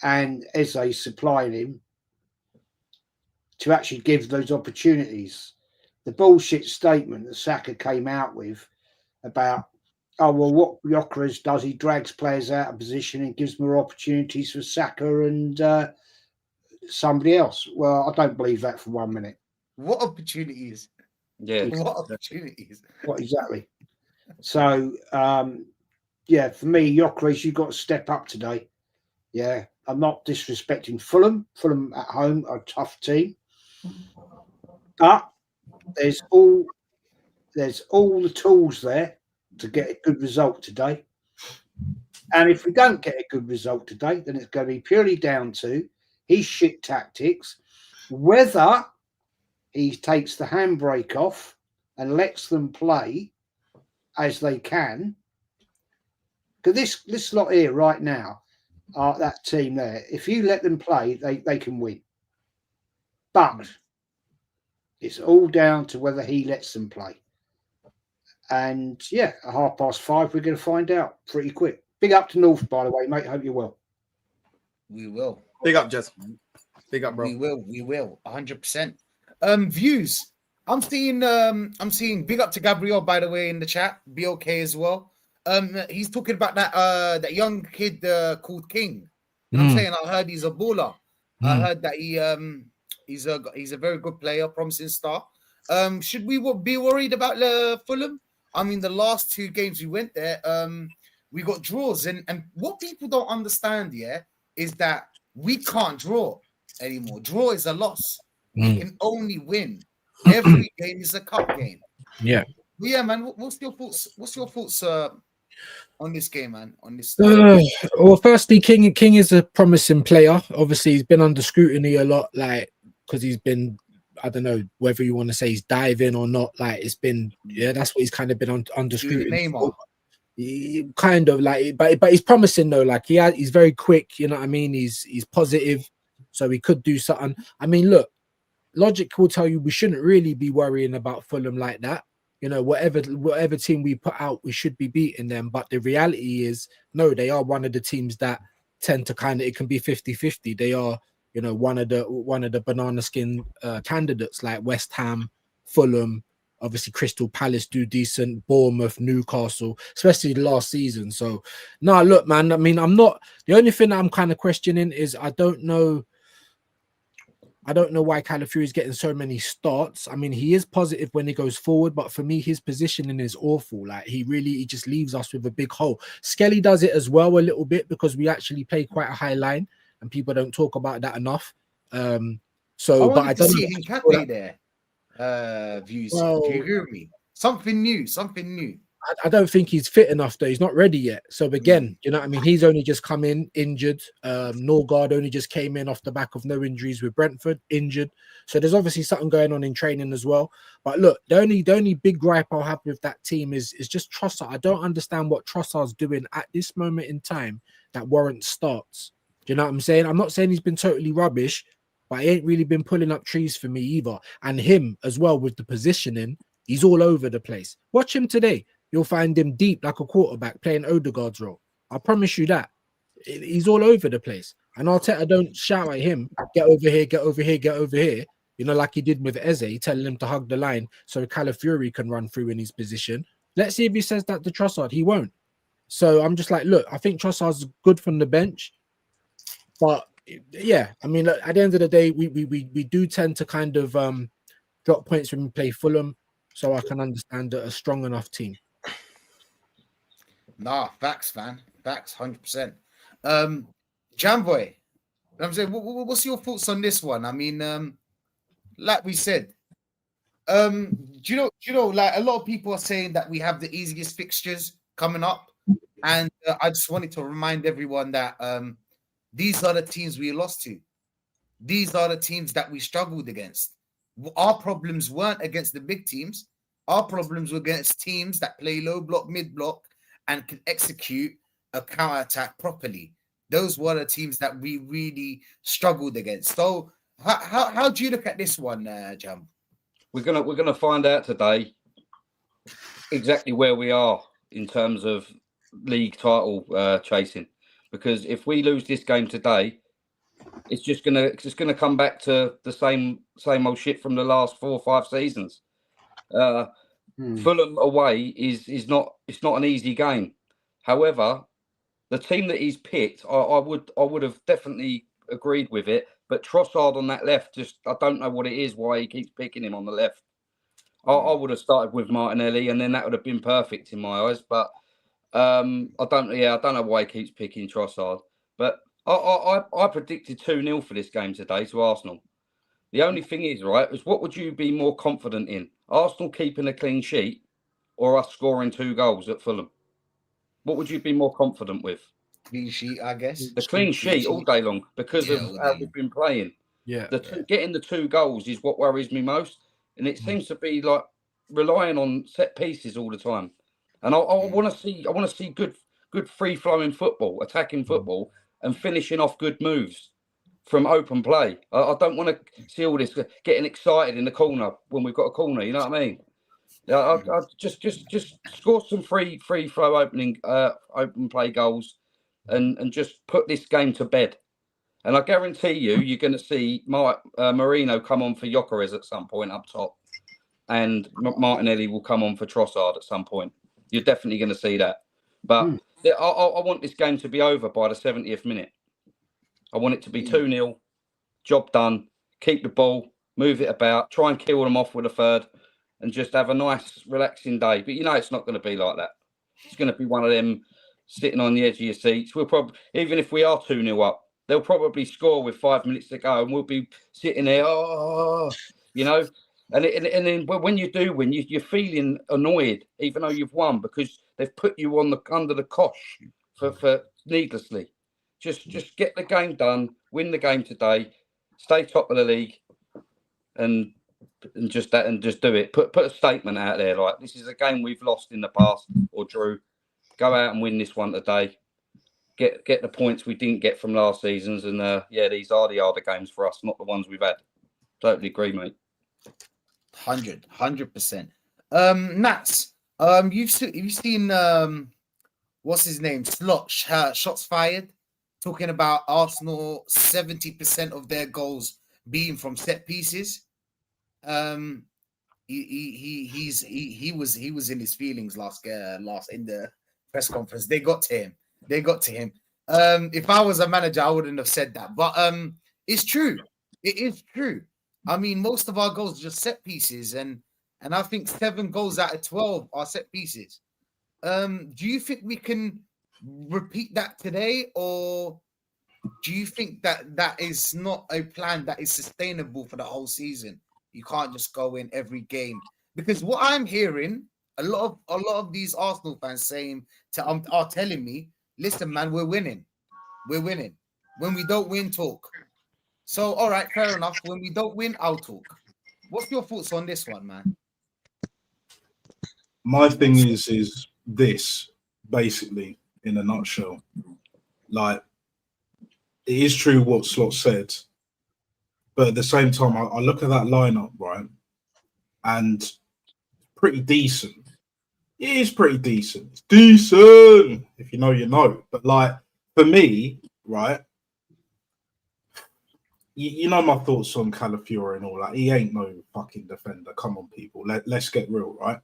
and Eze supplying him to actually give those opportunities. The bullshit statement that Saka came out with about, oh, well, what Gyökeres does, he drags players out of position and gives more opportunities for Saka and somebody else. Well, I don't believe that for 1 minute. What opportunities? Yeah. What opportunities? What exactly? So, yeah, for me, Gyökeres, you've got to step up today. Yeah, I'm not disrespecting Fulham. Fulham at home are a tough team. But there's all the tools there to get a good result today. And if we don't get a good result today, then it's going to be purely down to his shit tactics, whether he takes the handbrake off and lets them play as they can. Because this lot here right now, that team there, if you let them play, they can win. But it's all down to whether he lets them play. And yeah, at 5:30, we're going to find out pretty quick. Big up to North, by the way, mate. Hope you're well. We will. Big up, Jez. Big up, bro. We will. 100%. Views. I'm seeing big up to Gabriel, by the way, in the chat. Be okay as well. He's talking about that young kid called King. I'm saying I heard he's a baller. I heard that he's a very good player, promising star. Should we be worried about Fulham? I mean, the last 2 games we went there, we got draws, and what people don't understand, is that we can't draw anymore. Draw is a loss. We can only win. Every game is a cup game. Yeah. Yeah, man. What's your thoughts? What's your thoughts on this game, man? On this. Well, firstly, King is a promising player. Obviously, he's been under scrutiny a lot, like because he's been, I don't know whether you want to say he's diving or not. Like it's been, that's what he's kind of been under scrutiny. Kind of like, but he's promising though. Like he's very quick. You know what I mean? He's positive, so he could do something. I mean, look, logic will tell you we shouldn't really be worrying about Fulham like that. You know, whatever team we put out, we should be beating them. But the reality is, no, they are one of the teams that tend to kind of, it can be 50-50. They are, you know, one of the banana skin candidates, like West Ham, Fulham, obviously Crystal Palace do decent, Bournemouth, Newcastle, especially last season. So no, look, man, I mean, I'm not, the only thing that I'm kind of questioning is I don't know why Calafiori is getting so many starts. I mean, he is positive when he goes forward, but for me, his positioning is awful. Like, he just leaves us with a big hole. Skelly does it as well a little bit because we actually play quite a high line, and people don't talk about that enough. So, but I don't see know. Hincapie there. Views. Well, Do you agree with me? Something new. Something new. I don't think he's fit enough though. He's not ready yet. So again, you know what I mean? He's only just come in injured. Norgard only just came in off the back of no injuries with Brentford, injured. So there's obviously something going on in training as well. But look, the only big gripe I'll have with that team is just Trossard. I don't understand what Trossard's doing at this moment in time that warrants starts. Do you know what I'm saying? I'm not saying he's been totally rubbish, but he ain't really been pulling up trees for me either. And him as well with the positioning, he's all over the place. Watch him today. You'll find him deep like a quarterback playing Odegaard's role. I promise you that. He's all over the place. And Arteta don't shout at him, get over here, get over here, get over here. You know, like he did with Eze, telling him to hug the line so Calafiori can run through in his position. Let's see if he says that to Trossard. He won't. So I'm just like, look, I think Trossard's good from the bench. But yeah, I mean, look, at the end of the day, we do tend to kind of drop points when we play Fulham. So I can understand a strong enough team. Nah, facts, man. Facts, 100%. Jamboy, I'm saying, what's your thoughts on this one? I mean, like we said, do you know, like a lot of people are saying that we have the easiest fixtures coming up, and I just wanted to remind everyone that these are the teams we lost to. These are the teams that we struggled against. Our problems weren't against the big teams. Our problems were against teams that play low block, mid block, and can execute a counter attack properly. Those were the teams that we really struggled against. So, how do you look at this one, Jam? We're gonna find out today exactly where we are in terms of league title chasing. Because if we lose this game today, it's just gonna come back to the same old shit from the last 4 or 5 seasons. Fulham away is not an easy game. However, the team that he's picked, I would have definitely agreed with it. But Trossard on that left, just I don't know what it is why he keeps picking him on the left. I would have started with Martinelli, and then that would have been perfect in my eyes. But I don't know why he keeps picking Trossard. But I predicted 2-0 for this game today to Arsenal. The only thing is, right, is what would you be more confident in? Arsenal keeping a clean sheet or us scoring 2 goals at Fulham? What would you be more confident with? Clean sheet, I guess. The clean sheet all day long because of how we've been playing. Yeah. Getting the 2 goals is what worries me most. And it seems to be like relying on set pieces all the time. And I want to see good free flowing football, attacking football, and finishing off good moves from open play. I don't want to see all this getting excited in the corner when we've got a corner. You know what I mean? I just score some free flow open play goals, and just put this game to bed. And I guarantee you're going to see Marino come on for Gyökeres at some point up top, and Martinelli will come on for Trossard at some point. You're definitely going to see that. But I want this game to be over by the 70th minute. I want it to be 2-0, job done, keep the ball, move it about, try and kill them off with a third, and just have a nice, relaxing day. But you know it's not going to be like that. It's going to be one of them sitting on the edge of your seats. We'll probably, even if we are 2-0 up, they'll probably score with 5 minutes to go, and we'll be sitting there, you know. And then when you do win, you're feeling annoyed, even though you've won, because they've put you under the cosh for needlessly. Just get the game done, win the game today, stay top of the league, and just do it. Put a statement out there like this is a game we've lost in the past or drew. Go out and win this one today. Get the points we didn't get from last season's, and these are the harder games for us, not the ones we've had. Totally agree, mate. 100%. Nats, you've seen what's his name? Slot shots fired talking about Arsenal 70% of their goals being from set pieces. He was in his feelings last in the press conference. They got to him. If I was a manager, I wouldn't have said that. But it's true. It is true. I mean, most of our goals are just set pieces, and I think 7 goals out of 12 are set pieces. Do you think we can repeat that today, or do you think that is not a plan that is sustainable for the whole season? You can't just go in every game, because what I'm hearing, a lot of these Arsenal fans are telling me, listen, man, we're winning. When we don't win, talk. So, all right, fair enough. When we don't win, I'll talk. What's your thoughts on this one, man? My thing is this, basically, in a nutshell. Like, it is true what Slot said, but at the same time, I look at that lineup, right, and pretty decent. It is pretty decent. It's decent. If you know, you know. But, like, for me, right, you know my thoughts on Calafiore and all that. He ain't no fucking defender. Come on, people. Let's get real, right?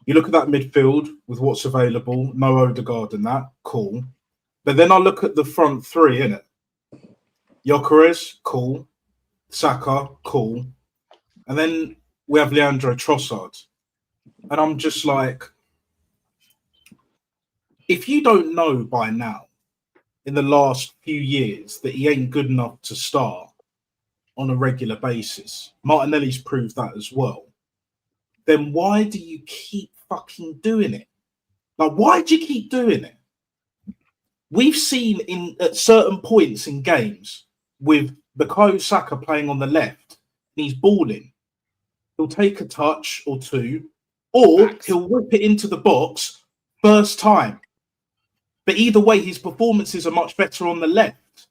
You look at that midfield with what's available. No Odegaard and that. Cool. But then I look at the front three, innit? Gyökeres, cool. Saka, cool. And then we have Leandro Trossard. And I'm just like, if you don't know by now, in the last few years, that he ain't good enough to start on a regular basis, Martinelli's proved that as well, then why do you keep fucking doing it? Like, why do you keep doing it? We've seen at certain points in games with Bukayo Saka playing on the left, and he's balling. He'll take a touch or two, or he'll whip it into the box first time. But either way, his performances are much better on the left.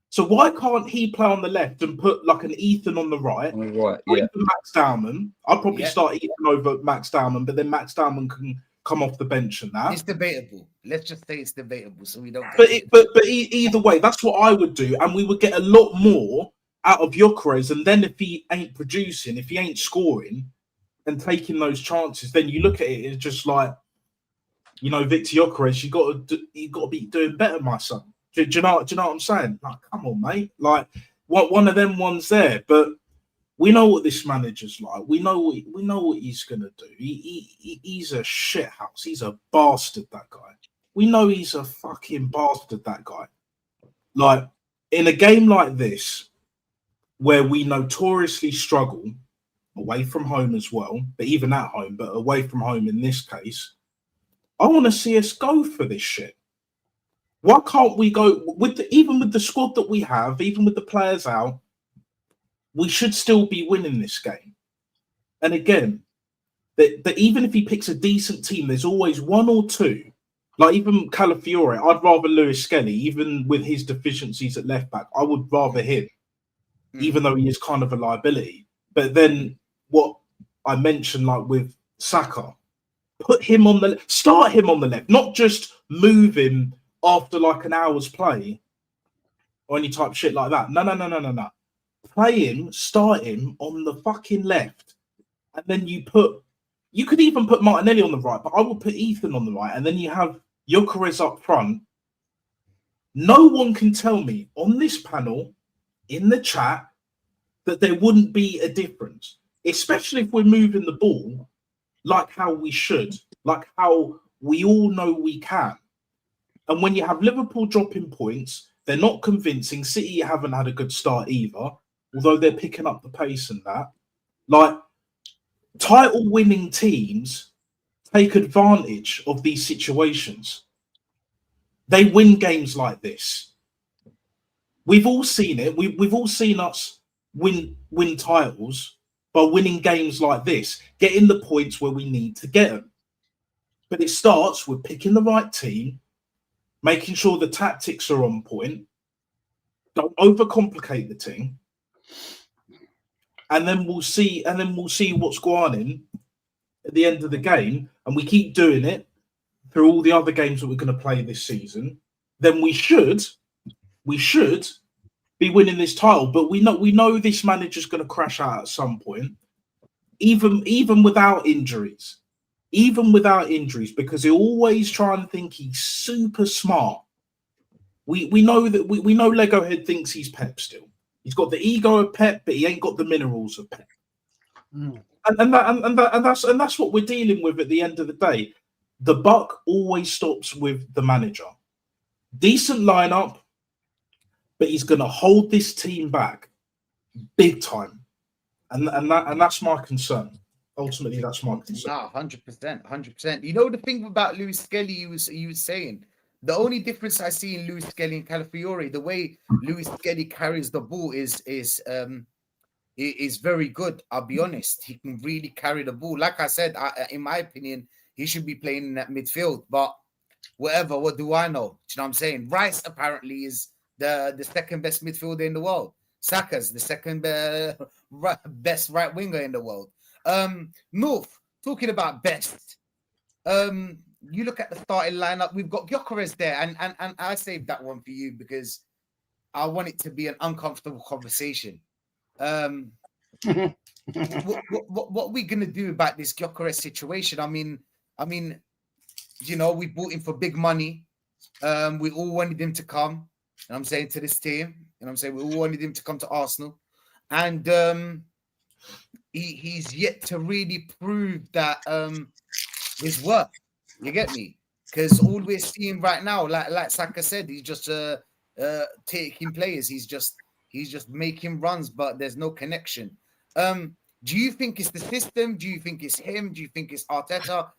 So why can't he play on the left and put like an Ethan on the right? Right, yeah. Max Dowman. I'd probably start Ethan over Max Dowman, but then Max Dowman can come off the bench and that. It's debatable. Let's just say it's debatable, so we don't. But either way, that's what I would do, and we would get a lot more out of Gyökeres. And then if he ain't producing, if he ain't scoring and taking those chances, then you look at it, it's just like, you know, Victor Gyökeres, you got to be doing better, my son. Do you know what I'm saying? Like, come on, mate. Like, one of them ones there. But we know what this manager's like. We know what he's gonna do. He's a shithouse. He's a bastard. That guy. We know he's a fucking bastard. That guy. Like, in a game like this, where we notoriously struggle away from home as well, but even at home, but away from home in this case, I want to see us go for this shit. Why can't we go even with the squad that we have, even with the players out, we should still be winning this game. And again, that even if he picks a decent team, there's always one or two. Like even Calafiore, I'd rather Lewis Skelly, even with his deficiencies at left back, I would rather him, even though he is kind of a liability. But then what I mentioned, like with Saka, start him on the left, not just move him after like an hour's play or any type of shit like that. No. Play him, start him on the fucking left. And then you could even put Martinelli on the right, but I would put Ethan on the right. And then you have Gyökeres up front. No one can tell me on this panel, in the chat, that there wouldn't be a difference, especially if we're moving the ball like how we should, like how we all know we can. And when you have Liverpool dropping points, they're not convincing. City haven't had a good start either, although they're picking up the pace and that. Like, title-winning teams take advantage of these situations. They win games like this. We've all seen it. We've all seen us win titles by winning games like this, getting the points where we need to get them. But it starts with picking the right team, making sure the tactics are on point, don't overcomplicate the thing, and then we'll see what's going on at the end of the game. And we keep doing it through all the other games that we're going to play this season. then we should be winning this title. But we know this manager's going to crash out at some point, even without injuries. Even without injuries, because he always try and think he's super smart. We know that we know Lego Head thinks he's Pep still. He's got the ego of Pep, but he ain't got the minerals of Pep. And that's what we're dealing with at the end of the day. The buck always stops with the manager. Decent lineup, but he's going to hold this team back big time, and that's my concern. Ultimately, that's my concern. Nah, 100%, 100%. You know the thing about Lewis Skelly, he was saying, the only difference I see in Lewis Skelly and Calafiore, the way Lewis Skelly carries the ball is very good. I'll be honest, he can really carry the ball. Like I said, in my opinion, he should be playing in that midfield. But whatever, what do I know? Do you know what I'm saying? Rice apparently is the second best midfielder in the world. Saka's the second best right winger in the world. North, talking about best, you look at the starting lineup, we've got Gyökeres there, and I saved that one for you because I want it to be an uncomfortable conversation. What are we gonna do about this Gyökeres situation? I mean, you know, we bought him for big money. We all wanted him to come, and I'm saying to this team, and I'm saying we all wanted him to come to Arsenal, and he's yet to really prove that his worth. You get me? Because all we're seeing right now, like Saka said, he's just taking players. He's just making runs, but there's no connection. Do you think it's the system? Do you think it's him? Do you think it's Arteta?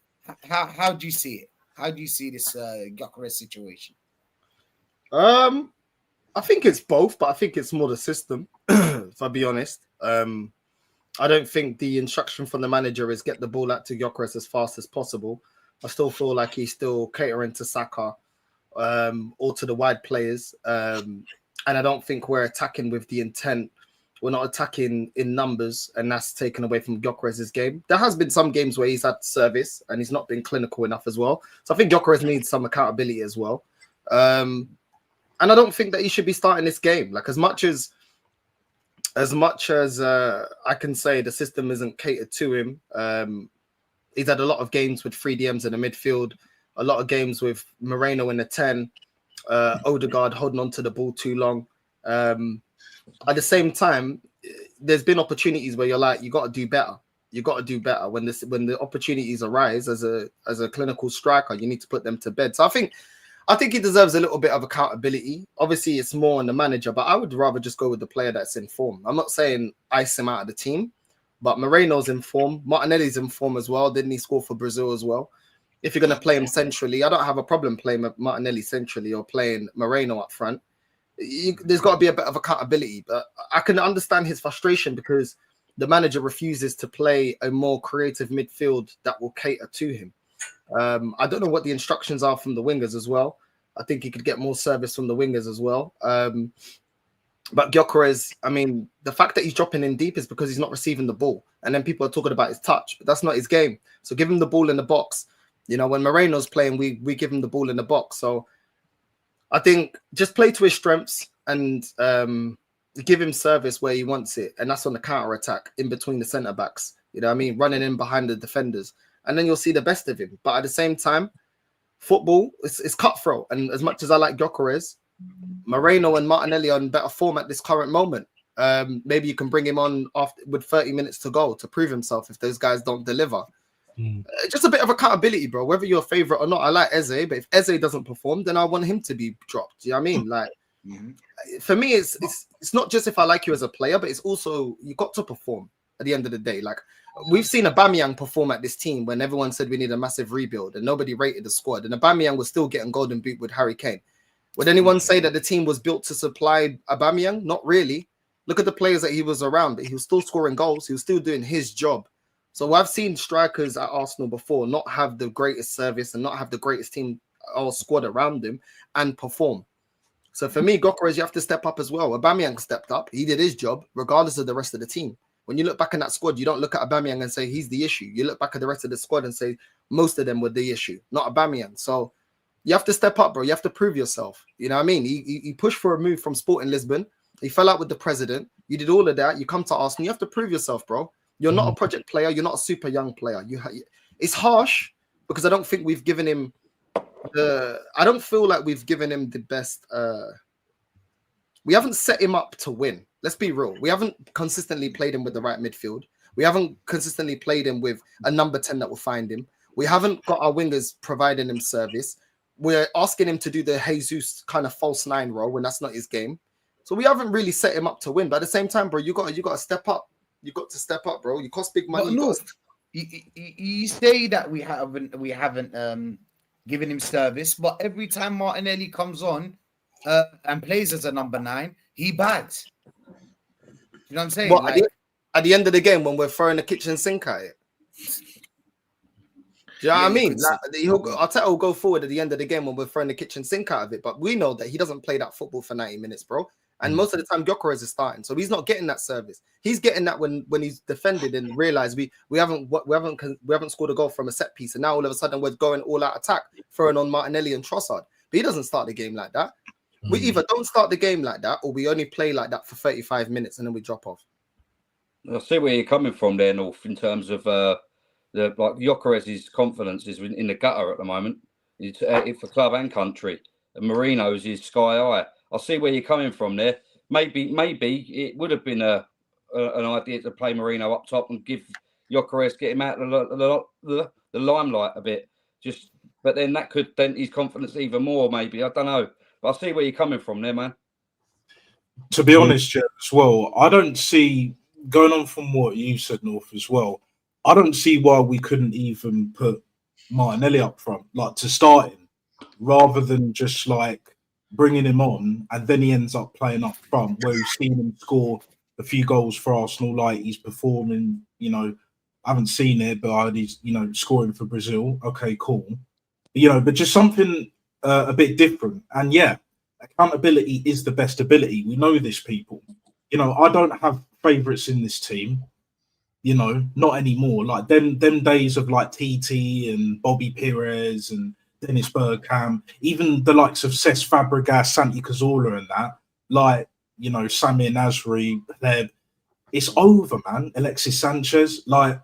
How do you see it? How do you see this Gyökeres situation? I think it's both, but I think it's more the system, if I'll be honest. I don't think the instruction from the manager is get the ball out to Gyökeres as fast as possible. I still feel like he's still catering to Saka or to the wide players. And I don't think we're attacking with the intent. We're not attacking in numbers, and that's taken away from Gyökeres' game. There has been some games where he's had service and he's not been clinical enough as well. So I think Gyökeres needs some accountability as well. And I don't think that he should be starting this game. Like as much as I can say the system isn't catered to him, he's had a lot of games with 3 DMs in the midfield, a lot of games with Moreno in the 10, Odegaard holding on to the ball too long. At the same time, there's been opportunities where you're like, you got to do better. You got to do better when the opportunities arise as a clinical striker. You need to put them to bed. So I think he deserves a little bit of accountability. Obviously, it's more on the manager, but I would rather just go with the player that's in form. I'm not saying ice him out of the team, but Moreno's in form. Martinelli's in form as well. Didn't he score for Brazil as well? If you're going to play him centrally, I don't have a problem playing Martinelli centrally or playing Moreno up front. There's got to be a bit of accountability. But I can understand his frustration because the manager refuses to play a more creative midfield that will cater to him. I don't know what the instructions are from the wingers as well. I think he could get more service from the wingers as well. But Gyökeres, I mean, the fact that he's dropping in deep is because he's not receiving the ball. And then people are talking about his touch, but that's not his game. So give him the ball in the box. You know, when Moreno's playing, we give him the ball in the box. So I think just play to his strengths and give him service where he wants it. And that's on the counter attack in between the centre backs. You know what I mean? Running in behind the defenders. And then you'll see the best of him. But at the same time, football is cutthroat. And as much as I like Gyökeres, Moreno and Martinelli are in better form at this current moment. Maybe you can bring him on with 30 minutes to go to prove himself if those guys don't deliver. Just a bit of accountability, bro. Whether you're a favourite or not, I like Eze, but if Eze doesn't perform, then I want him to be dropped. Do you know what I mean? Like, for me, it's not just if I like you as a player, but it's also you got to perform at the end of the day. Like, we've seen Aubameyang perform at this team when everyone said we need a massive rebuild and nobody rated the squad, and Aubameyang was still getting golden boot with Harry Kane. Would anyone say that the team was built to supply Aubameyang? Not really. Look at the players that he was around, but he was still scoring goals. He was still doing his job. So I've seen strikers at Arsenal before not have the greatest service and not have the greatest team or squad around him and perform. So for me, Gyökeres, you have to step up as well. Aubameyang stepped up. He did his job regardless of the rest of the team. When you look back in that squad, you don't look at Aubameyang and say he's the issue. You look back at the rest of the squad and say most of them were the issue, not Aubameyang. So You have to step up, bro. You have to prove yourself. You know what I mean? You push for a move from Sporting Lisbon. He fell out with the president. You did all of that. You come to Arsenal. You have to prove yourself, bro. You're not a project player. You're not a super young player. It's harsh because I don't think we've given him I don't feel like we've given him the best. We haven't set him up to win. Let's be real. We haven't consistently played him with the right midfield. We haven't consistently played him with a number 10 that will find him. We haven't got our wingers providing him service. We're asking him to do the Jesus kind of false 9 role when that's not his game. So we haven't really set him up to win. But at the same time, bro, you got to step up. You got to step up, bro. You cost big money. You say that we haven't given him service, but every time Martinelli comes on and plays as a number 9, he bags. You know what I'm saying? But at the end of the game, when we're throwing the kitchen sink at it. Do you know what I mean? Like, Arteta will go forward at the end of the game when we're throwing the kitchen sink out of it. But we know that he doesn't play that football for 90 minutes, bro. And most of the time, Gyökeres is starting, so he's not getting that service. He's getting that when he's defended and realized we haven't scored a goal from a set piece, and now all of a sudden we're going all out attack, throwing on Martinelli and Trossard. But he doesn't start the game like that. We either don't start the game like that, or we only play like that for 35 minutes and then we drop off. I see where you're coming from there, North, in terms of Gyökeres' confidence is in the gutter at the moment. It's for club and country. And Marino's is sky high. I see where you're coming from there. Maybe it would have been an idea to play Marino up top and give Gyökeres, get him out of the limelight a bit. But then that could dent his confidence even more. Maybe, I don't know. But I see where you're coming from there, man. To be honest, Jeff, as well, I don't see, going on from what you said, North, as well, I don't see why we couldn't even put Martinelli up front, like to start him, rather than just like bringing him on and then he ends up playing up front, where we've seen him score a few goals for Arsenal, like he's performing, I haven't seen it, but he's, scoring for Brazil. Okay, cool. But just something a bit different. And yeah, accountability is the best ability. We know this, people. I don't have favourites in this team. Not anymore. Like them days of like TT and Bobby Pires and Dennis Bergkamp, even the likes of Cesc Fabregas, Santi Cazorla and that, like, Samir Nasri, Pleb, it's over, man. Alexis Sanchez, like,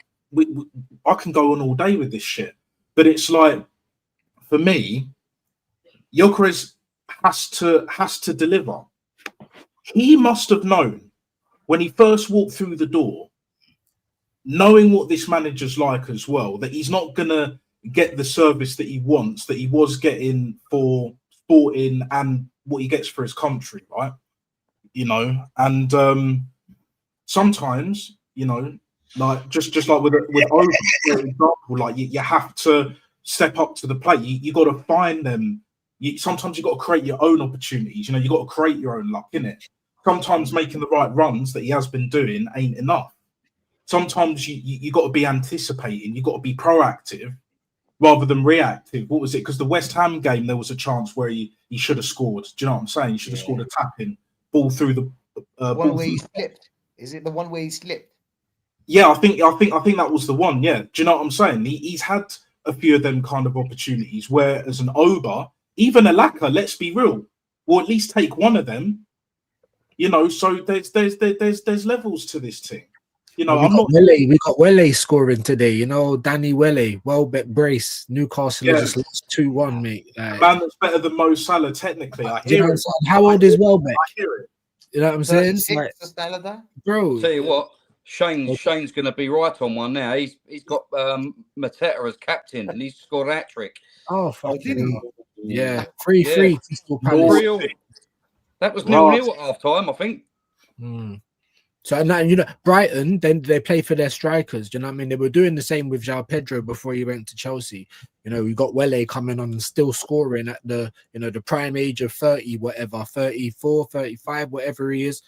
I can go on all day with this shit. But it's like, for me, Gyökeres has to deliver. He must have known when he first walked through the door, knowing what this manager's like as well, that he's not going to get the service that he wants, that he was getting for Sporting and what he gets for his country, right? And sometimes, like just like with Owen, for example, like you have to step up to the plate. You got to find them. Sometimes you got to create your own opportunities. You got to create your own luck, innit? Sometimes making the right runs that he has been doing ain't enough. Sometimes you got to be anticipating. You got to be proactive rather than reactive. What was it? Because the West Ham game, there was a chance where he should have scored. Do you know what I'm saying? He should have scored a tap-in ball through the one where he slipped. Is it the one where he slipped? Yeah, I think that was the one. Yeah, do you know what I'm saying? He's had a few of them kind of opportunities where, as an Oba, even a Laka, let's be real, will at least take one of them. So there's levels to this thing. We got Wele scoring today. Danny Wele, Welbeck brace. Newcastle just lost 2-1, mate. Man, that's better than Mo Salah technically. I hear it. How old is Welbeck? I hear it. You know what I'm saying? Bro, tell you what, Shane's going to be right on one now. He's got Mateta as captain, and he's scored a hat trick. Oh, fucking yeah, 3-3. That was 0-0 at half time, I think. So now Brighton, then they play for their strikers. Do you know what I mean? They were doing the same with João Pedro before he went to Chelsea. We got Wele coming on and still scoring at the the prime age of 30, whatever, 34, 35, whatever he is,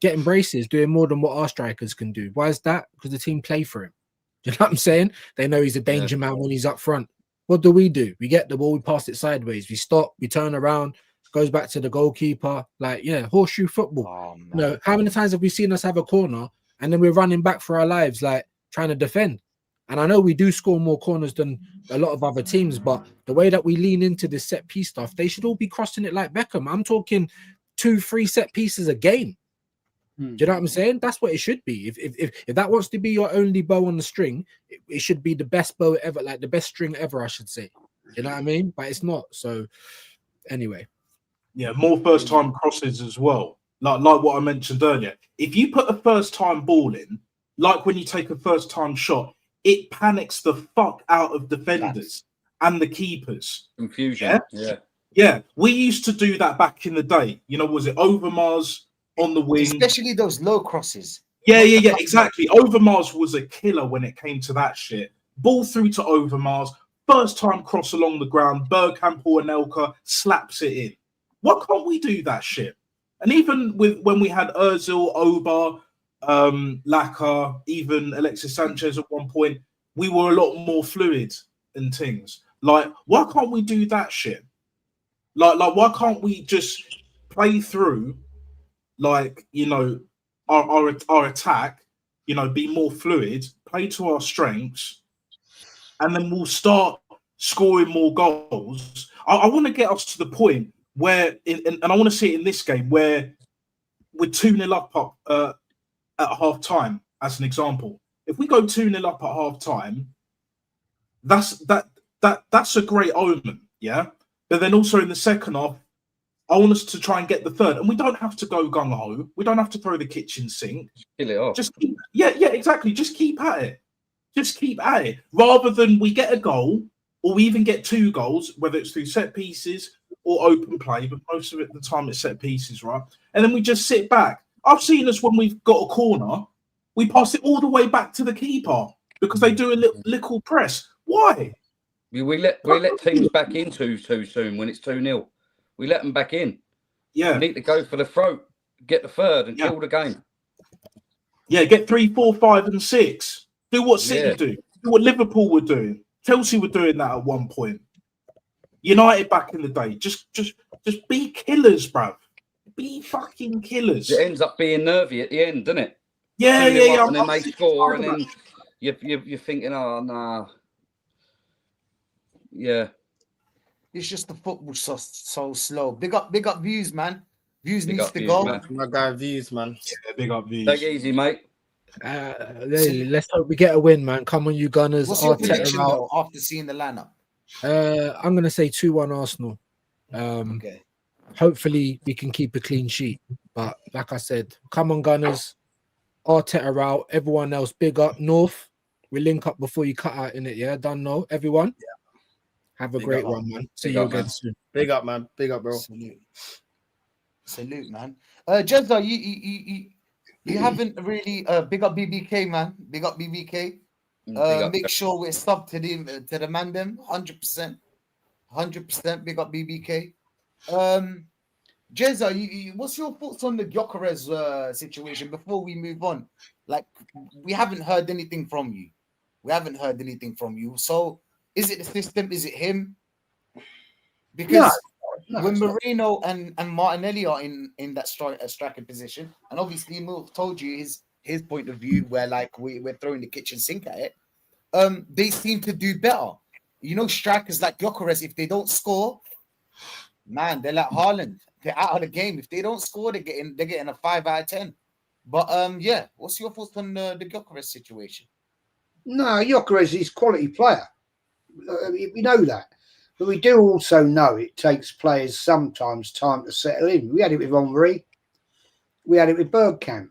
getting braces, doing more than what our strikers can do. Why is that? Because the team play for him. Do you know what I'm saying? They know he's a danger man when he's up front. What do? We get the ball, we pass it sideways, we stop, we turn around. Goes back to the goalkeeper, horseshoe football. How many times have we seen us have a corner and then we're running back for our lives, like trying to defend? And I know we do score more corners than a lot of other teams, but the way that we lean into this set piece stuff, they should all be crossing it like Beckham. I'm talking 2-3 set pieces a game. Do you know what I'm saying? That's what it should be. If that wants to be your only bow on the string, it should be the best bow ever, like the best string ever, I should say. You know what I mean? But it's not. So anyway. Yeah, more first time crosses as well. Like what I mentioned earlier. If you put a first time ball in, like when you take a first time shot, it panics the fuck out of defenders and the keepers. Confusion. Yeah. We used to do that back in the day. You know, was it Overmars on the wing? Especially those low crosses. Yeah, exactly. Overmars was a killer when it came to that shit. Ball through to Overmars, first time cross along the ground, Bergkamp or Anelka slaps it in. Why can't we do that shit? And even with when we had Ozil, Oba, Laka, even Alexis Sanchez at one point, we were a lot more fluid and things. Like, why can't we do that shit? Like why can't we just play through, like, you know, our attack, you know, be more fluid, play to our strengths, and then we'll start scoring more goals. I want to get us to the point where, and I want to see it in this game, where we're 2-0 up at half time, as an example. If we go 2-0 up at half time, that's a great omen, yeah. But then also in the second half, I want us to try and get the third, and we don't have to go gung ho. We don't have to throw the kitchen sink. Kill it off. Just keep, exactly. Just keep at it. Just keep at it, rather than we get a goal or we even get 2 goals, whether it's through set pieces or open play. But most of it, the time, it's set pieces, right? And then we just sit back. I've seen us when we've got a corner, we pass it all the way back to the keeper because they do a little press. Why? We let teams back in too soon when it's 2-0. We let them back in. Yeah. We need to go for the throat, get the third, and kill the game. Yeah, get 3, 4, 5, and 6. Do what City do. Do what Liverpool were doing. Chelsea were doing that at one point. United back in the day. Just be killers, bruv. Be fucking killers. It ends up being nervy at the end, doesn't it? Yeah. And then they score, and then you're thinking, oh, nah. Yeah. It's just the football so slow. Big up Views, man. Views needs to Views, go. man. My guy Views, man. Yeah, big up Views. Take it easy, mate. Let's hope we get a win, man. Come on, you Gunners. What's your prediction though, after seeing the lineup? I'm gonna say 2-1 Arsenal. Okay. Hopefully we can keep a clean sheet. But like I said, come on, Gunners. Arteta out. Everyone else, big up. North. We link up before you cut out in it. Yeah, done. No, everyone. Yeah. Have a great one, man. See you again soon. Big up, man. Big up, bro. Salute, man. Jezza, you haven't really big up BBK, man. Big up BBK. Make sure we're sub to the man them 100%. 100% big up BBK. Jezza, what's your thoughts on the Gyökeres situation before we move on? Like, we haven't heard anything from you. So is it the system? Is it him? Because when Moreno and Martinelli are in that striker position, and obviously Milk told you his point of view, where like we're throwing the kitchen sink at it, they seem to do better. You know, strikers like Gyökeres, if they don't score, man, they're like Haaland. They're out of the game. If they don't score, they're getting a 5 out of 10. But what's your thoughts on the Gyökeres situation? No, Gyökeres is a quality player. We know that. But we do also know it takes players sometimes time to settle in. We had it with Henry. We had it with Bergkamp.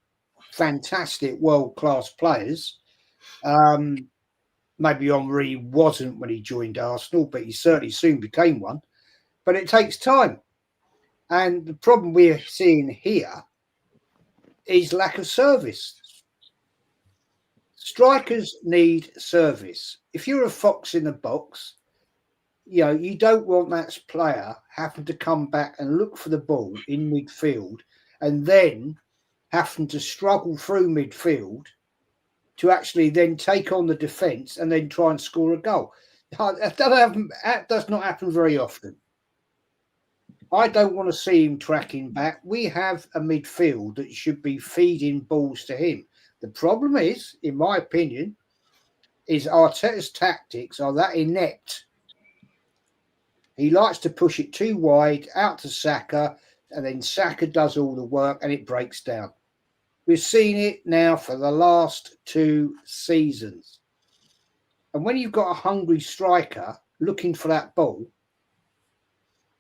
Fantastic world-class players. Maybe Henry wasn't when he joined Arsenal, but he certainly soon became one. But it takes time. And the problem we're seeing here is lack of service. Strikers need service. If you're a fox in the box, you know, you don't want that player having to come back and look for the ball in midfield and then having to struggle through midfield to actually then take on the defence and then try and score a goal. That does not happen very often. I don't want to see him tracking back. We have a midfield that should be feeding balls to him. The problem is, in my opinion, is Arteta's tactics are that inept. He likes to push it too wide out to Saka, and then Saka does all the work and it breaks down. We've seen it now for the last 2 seasons. And when you've got a hungry striker looking for that ball,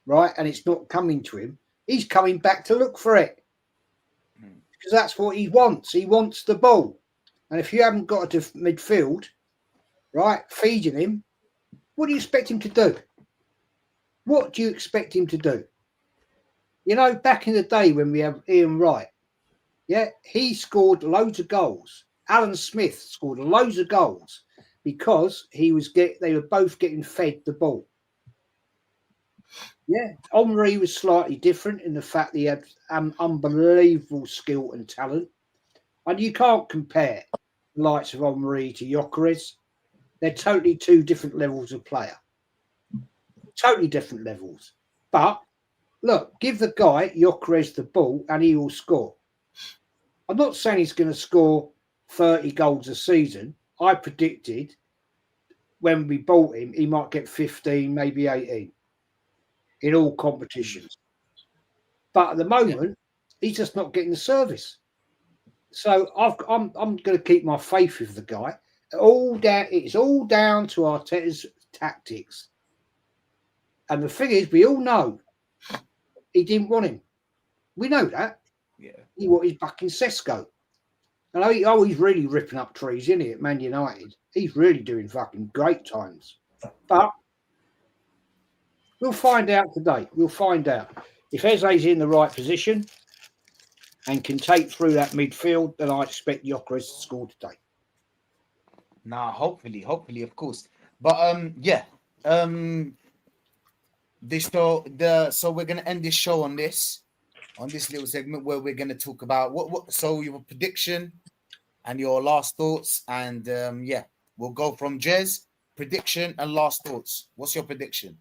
right, and it's not coming to him, he's coming back to look for it. Because that's what he wants. He wants the ball. And if you haven't got a midfield, right, feeding him, what do you expect him to do? What do you expect him to do? You know, back in the day when we had Ian Wright, yeah, he scored loads of goals. Alan Smith scored loads of goals because they were both getting fed the ball. Yeah, Henry was slightly different in the fact that he had unbelievable skill and talent. And you can't compare the likes of Henry to Gyökeres. They're totally 2 different levels of player. Totally different levels. But look, give the guy Gyökeres the ball and he will score. I'm not saying he's going to score 30 goals a season. I predicted when we bought him, he might get 15, maybe 18 in all competitions. But at the moment, he's just not getting the service. So I'm going to keep my faith with the guy. It's all down to Arteta's tactics. And the thing is, we all know he didn't want him. We know that. Yeah. He wanted back in Sesko. And he's really ripping up trees, isn't he, at Man United? He's really doing fucking great times. But we'll find out today. We'll find out. If Eze's in the right position and can take through that midfield, then I expect Gyökeres to score today. Nah, hopefully, of course. But so we're gonna end this show on this little segment where we're gonna talk about so your prediction and your last thoughts, and we'll go from Jez, prediction and last thoughts. What's your prediction?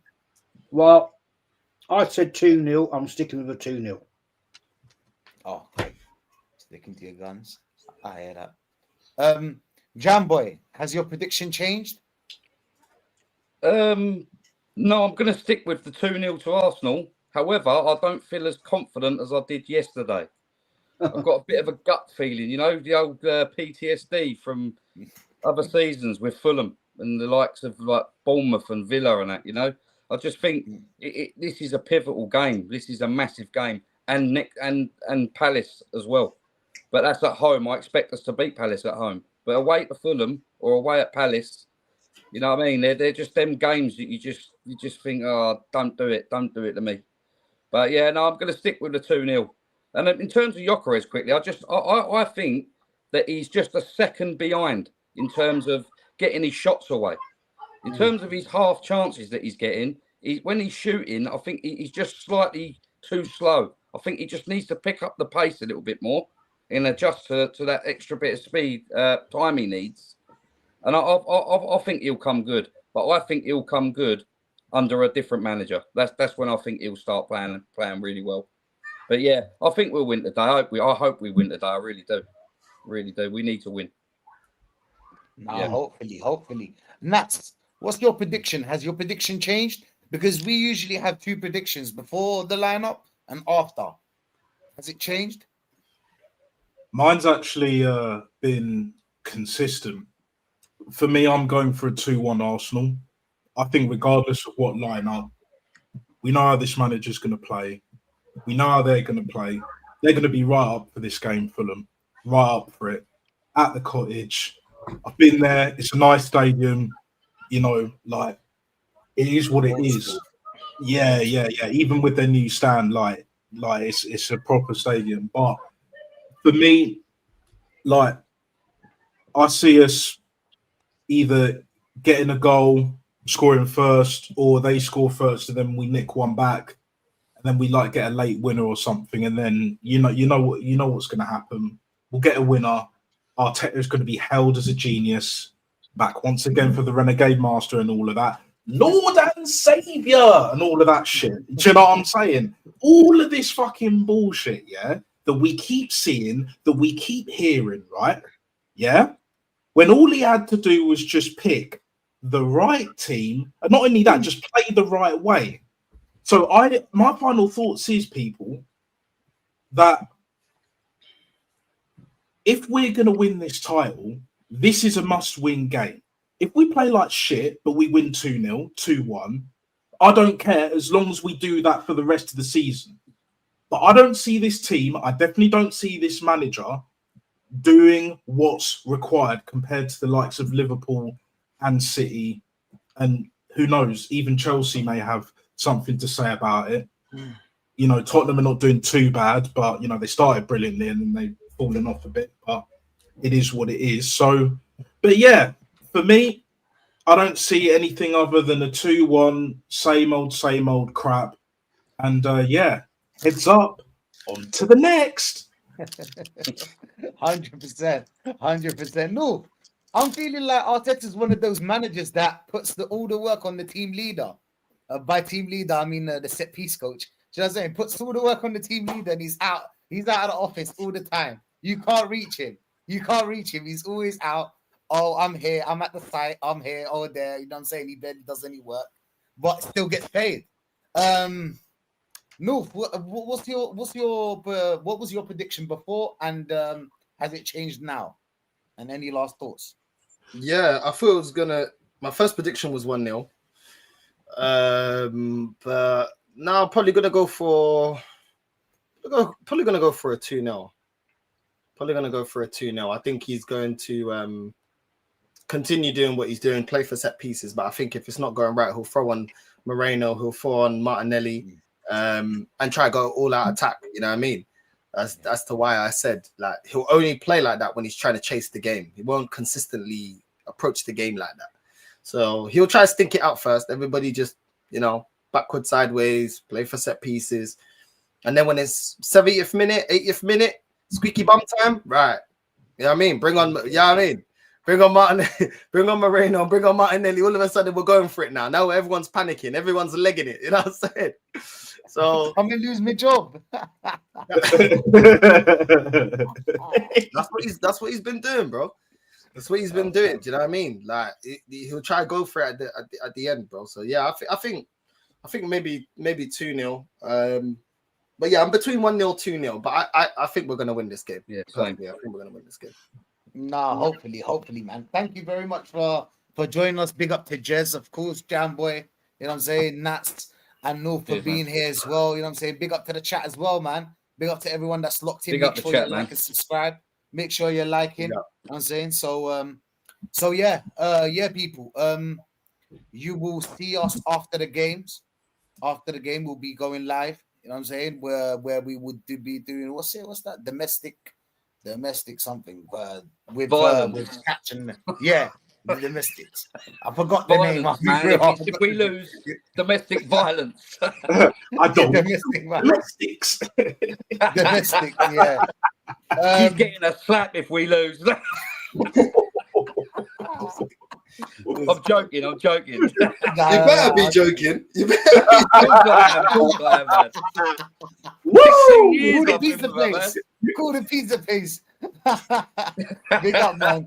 Well, I said 2-0. I'm sticking with a 2-0. Oh, okay. Sticking to your guns. I hear that. Jam Boy, has your prediction changed? No, I'm going to stick with the 2-0 to Arsenal. However, I don't feel as confident as I did yesterday. I've got a bit of a gut feeling, you know, the old PTSD from other seasons with Fulham and the likes of like Bournemouth and Villa and that, you know. I just think this is a pivotal game. This is a massive game, and Palace as well. But that's at home. I expect us to beat Palace at home. But away to Fulham or away at Palace, you know what I mean? They're just them games that you just think, oh, don't do it to me. But yeah, no, I'm going to stick with the 2-0. And in terms of Gyökeres, quickly, I think that he's just a second behind in terms of getting his shots away. In terms of his half chances that he's getting, when he's shooting, I think he's just slightly too slow. I think he just needs to pick up the pace a little bit more and adjust to that extra bit of speed, time he needs. And I think he'll come good, but I think he'll come good under a different manager. That's when I think he'll start playing really well. But yeah, I think we'll win today. I hope we win today. I really do. Really do. We need to win. No, yeah. Hopefully. Nats, what's your prediction? Has your prediction changed? Because we usually have 2 predictions before the lineup and after. Has it changed? Mine's actually been consistent. For me, I'm going for a 2-1 Arsenal. I think regardless of what lineup, we know how this manager's going to play. We know how they're going to play. They're going to be right up for this game, Fulham. Right up for it. At the Cottage. I've been there. It's a nice stadium. You know, like, it is what it is. Yeah. Even with their new stand, like it's a proper stadium. But for me, like, I see us either getting a goal, scoring first, or they score first and then we nick one back, and then we like get a late winner or something, and then you know what's going to happen. We'll get a winner. Arteta's going to be held as a genius, back once again for the Renegade Master and all of that, Lord and Savior and all of that shit. Do you know what I'm saying? All of this fucking bullshit, yeah, that we keep seeing, that we keep hearing, right? Yeah. when all he had to do was just pick the right team, and not only that, just play the right way. So my final thoughts is, people, that if we're going to win this title, this is a must-win game. If we play like shit, but we win 2-0, 2-1, I don't care as long as we do that for the rest of the season. But I don't see this team, I definitely don't see this manager doing what's required compared to the likes of Liverpool and City. And who knows, even Chelsea may have something to say about it. You know, Tottenham are not doing too bad, but, you know, they started brilliantly and then they've fallen off a bit. But it is what it is. So, but yeah, for me, I don't see anything other than a 2-1, same old crap. And yeah, heads up, on to the next. 100%. No, I'm feeling like Arteta's one of those managers that puts all the work on the team leader. By team leader, I mean the set piece coach. Do you know what I'm saying? Puts all the work on the team leader, and he's out of the office all the time. You can't reach him. He's always out. Oh, I'm here. I'm at the site. I'm here. Oh, there. You know what I'm saying? He barely does any work, but still gets paid. No, what was your prediction before, and has it changed now? And any last thoughts? Yeah, I thought it was gonna. My first prediction was 1-0. But now I'm probably gonna go for. Probably gonna go for a 2-0. I think he's going to continue doing what he's doing, play for set pieces. But I think if it's not going right, he'll throw on Moreno, he'll throw on Martinelli, and try to go all out attack. You know what I mean? That's to why I said like he'll only play like that when he's trying to chase the game. He won't consistently approach the game like that. So he'll try to stink it out first. Everybody just, you know, backward, sideways, play for set pieces. And then when it's 70th minute, 80th minute, squeaky bum time, right? You know what I mean? Bring on Martin, bring on Moreno, bring on Martinelli. All of a sudden we're going for it now. Now everyone's panicking, everyone's legging it. You know what I'm saying? So I'm gonna lose my job. that's what he's been doing, bro. That's what he's been doing. Do you know what I mean? Like he'll try to go for it at the end, bro. So yeah, I think maybe 2-0. But yeah, I'm between 1-0, 2-0. But I think we're gonna win this game. Yeah, same. I think we're gonna win this game. Nah, hopefully, man. Thank you very much for joining us. Big up to Jez, of course, Jam Boy. You know what I'm saying? Nats and North for being here as well. You know what I'm saying? Big up to the chat as well, man. Big up to everyone that's locked in. Big up Make the sure chat, you man. like and subscribe. Make sure you're liking. You know what I'm saying? So yeah, people. You will see us after the games. After the game, we'll be going live. You know what I'm saying? Where we would be doing what's that? Domestic something with catching. Yeah, the domestics. I forgot the name. Man, if we lose, domestic violence. I don't. Domestics. Domestic. Yeah. He's getting a slap if we lose. I'm joking. You better be joking. You better Woo! Call the pizza place. Call the pizza place. Big up, man.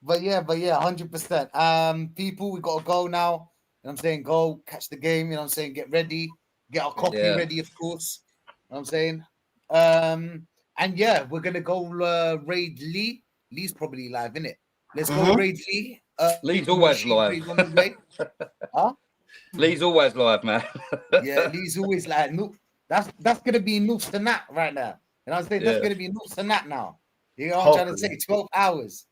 But yeah, 100%. People, we gotta go now. You know what I'm saying? Go catch the game. You know what I'm saying? Get ready. Get our coffee ready, of course. You know what I'm saying? And yeah, we're gonna go raid Lee. Lee's probably live, innit? Let's go raid Lee. Lee's always live. Huh? Lee's always live, man. Yeah, Lee's always like, no, that's gonna be Noofs to Nat right now. And I was saying that's gonna be Noofs to Nat now. You know what I'm trying to say? 12 hours.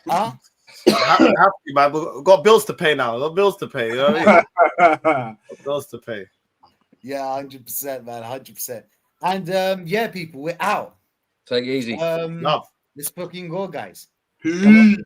have to, man. We've got bills to pay now. Got bills to pay. You know what I mean? Bills to pay. Yeah, 100%, man. 100%. And yeah, people, we're out. Take it easy. Love. Let's fucking go, guys. Peace.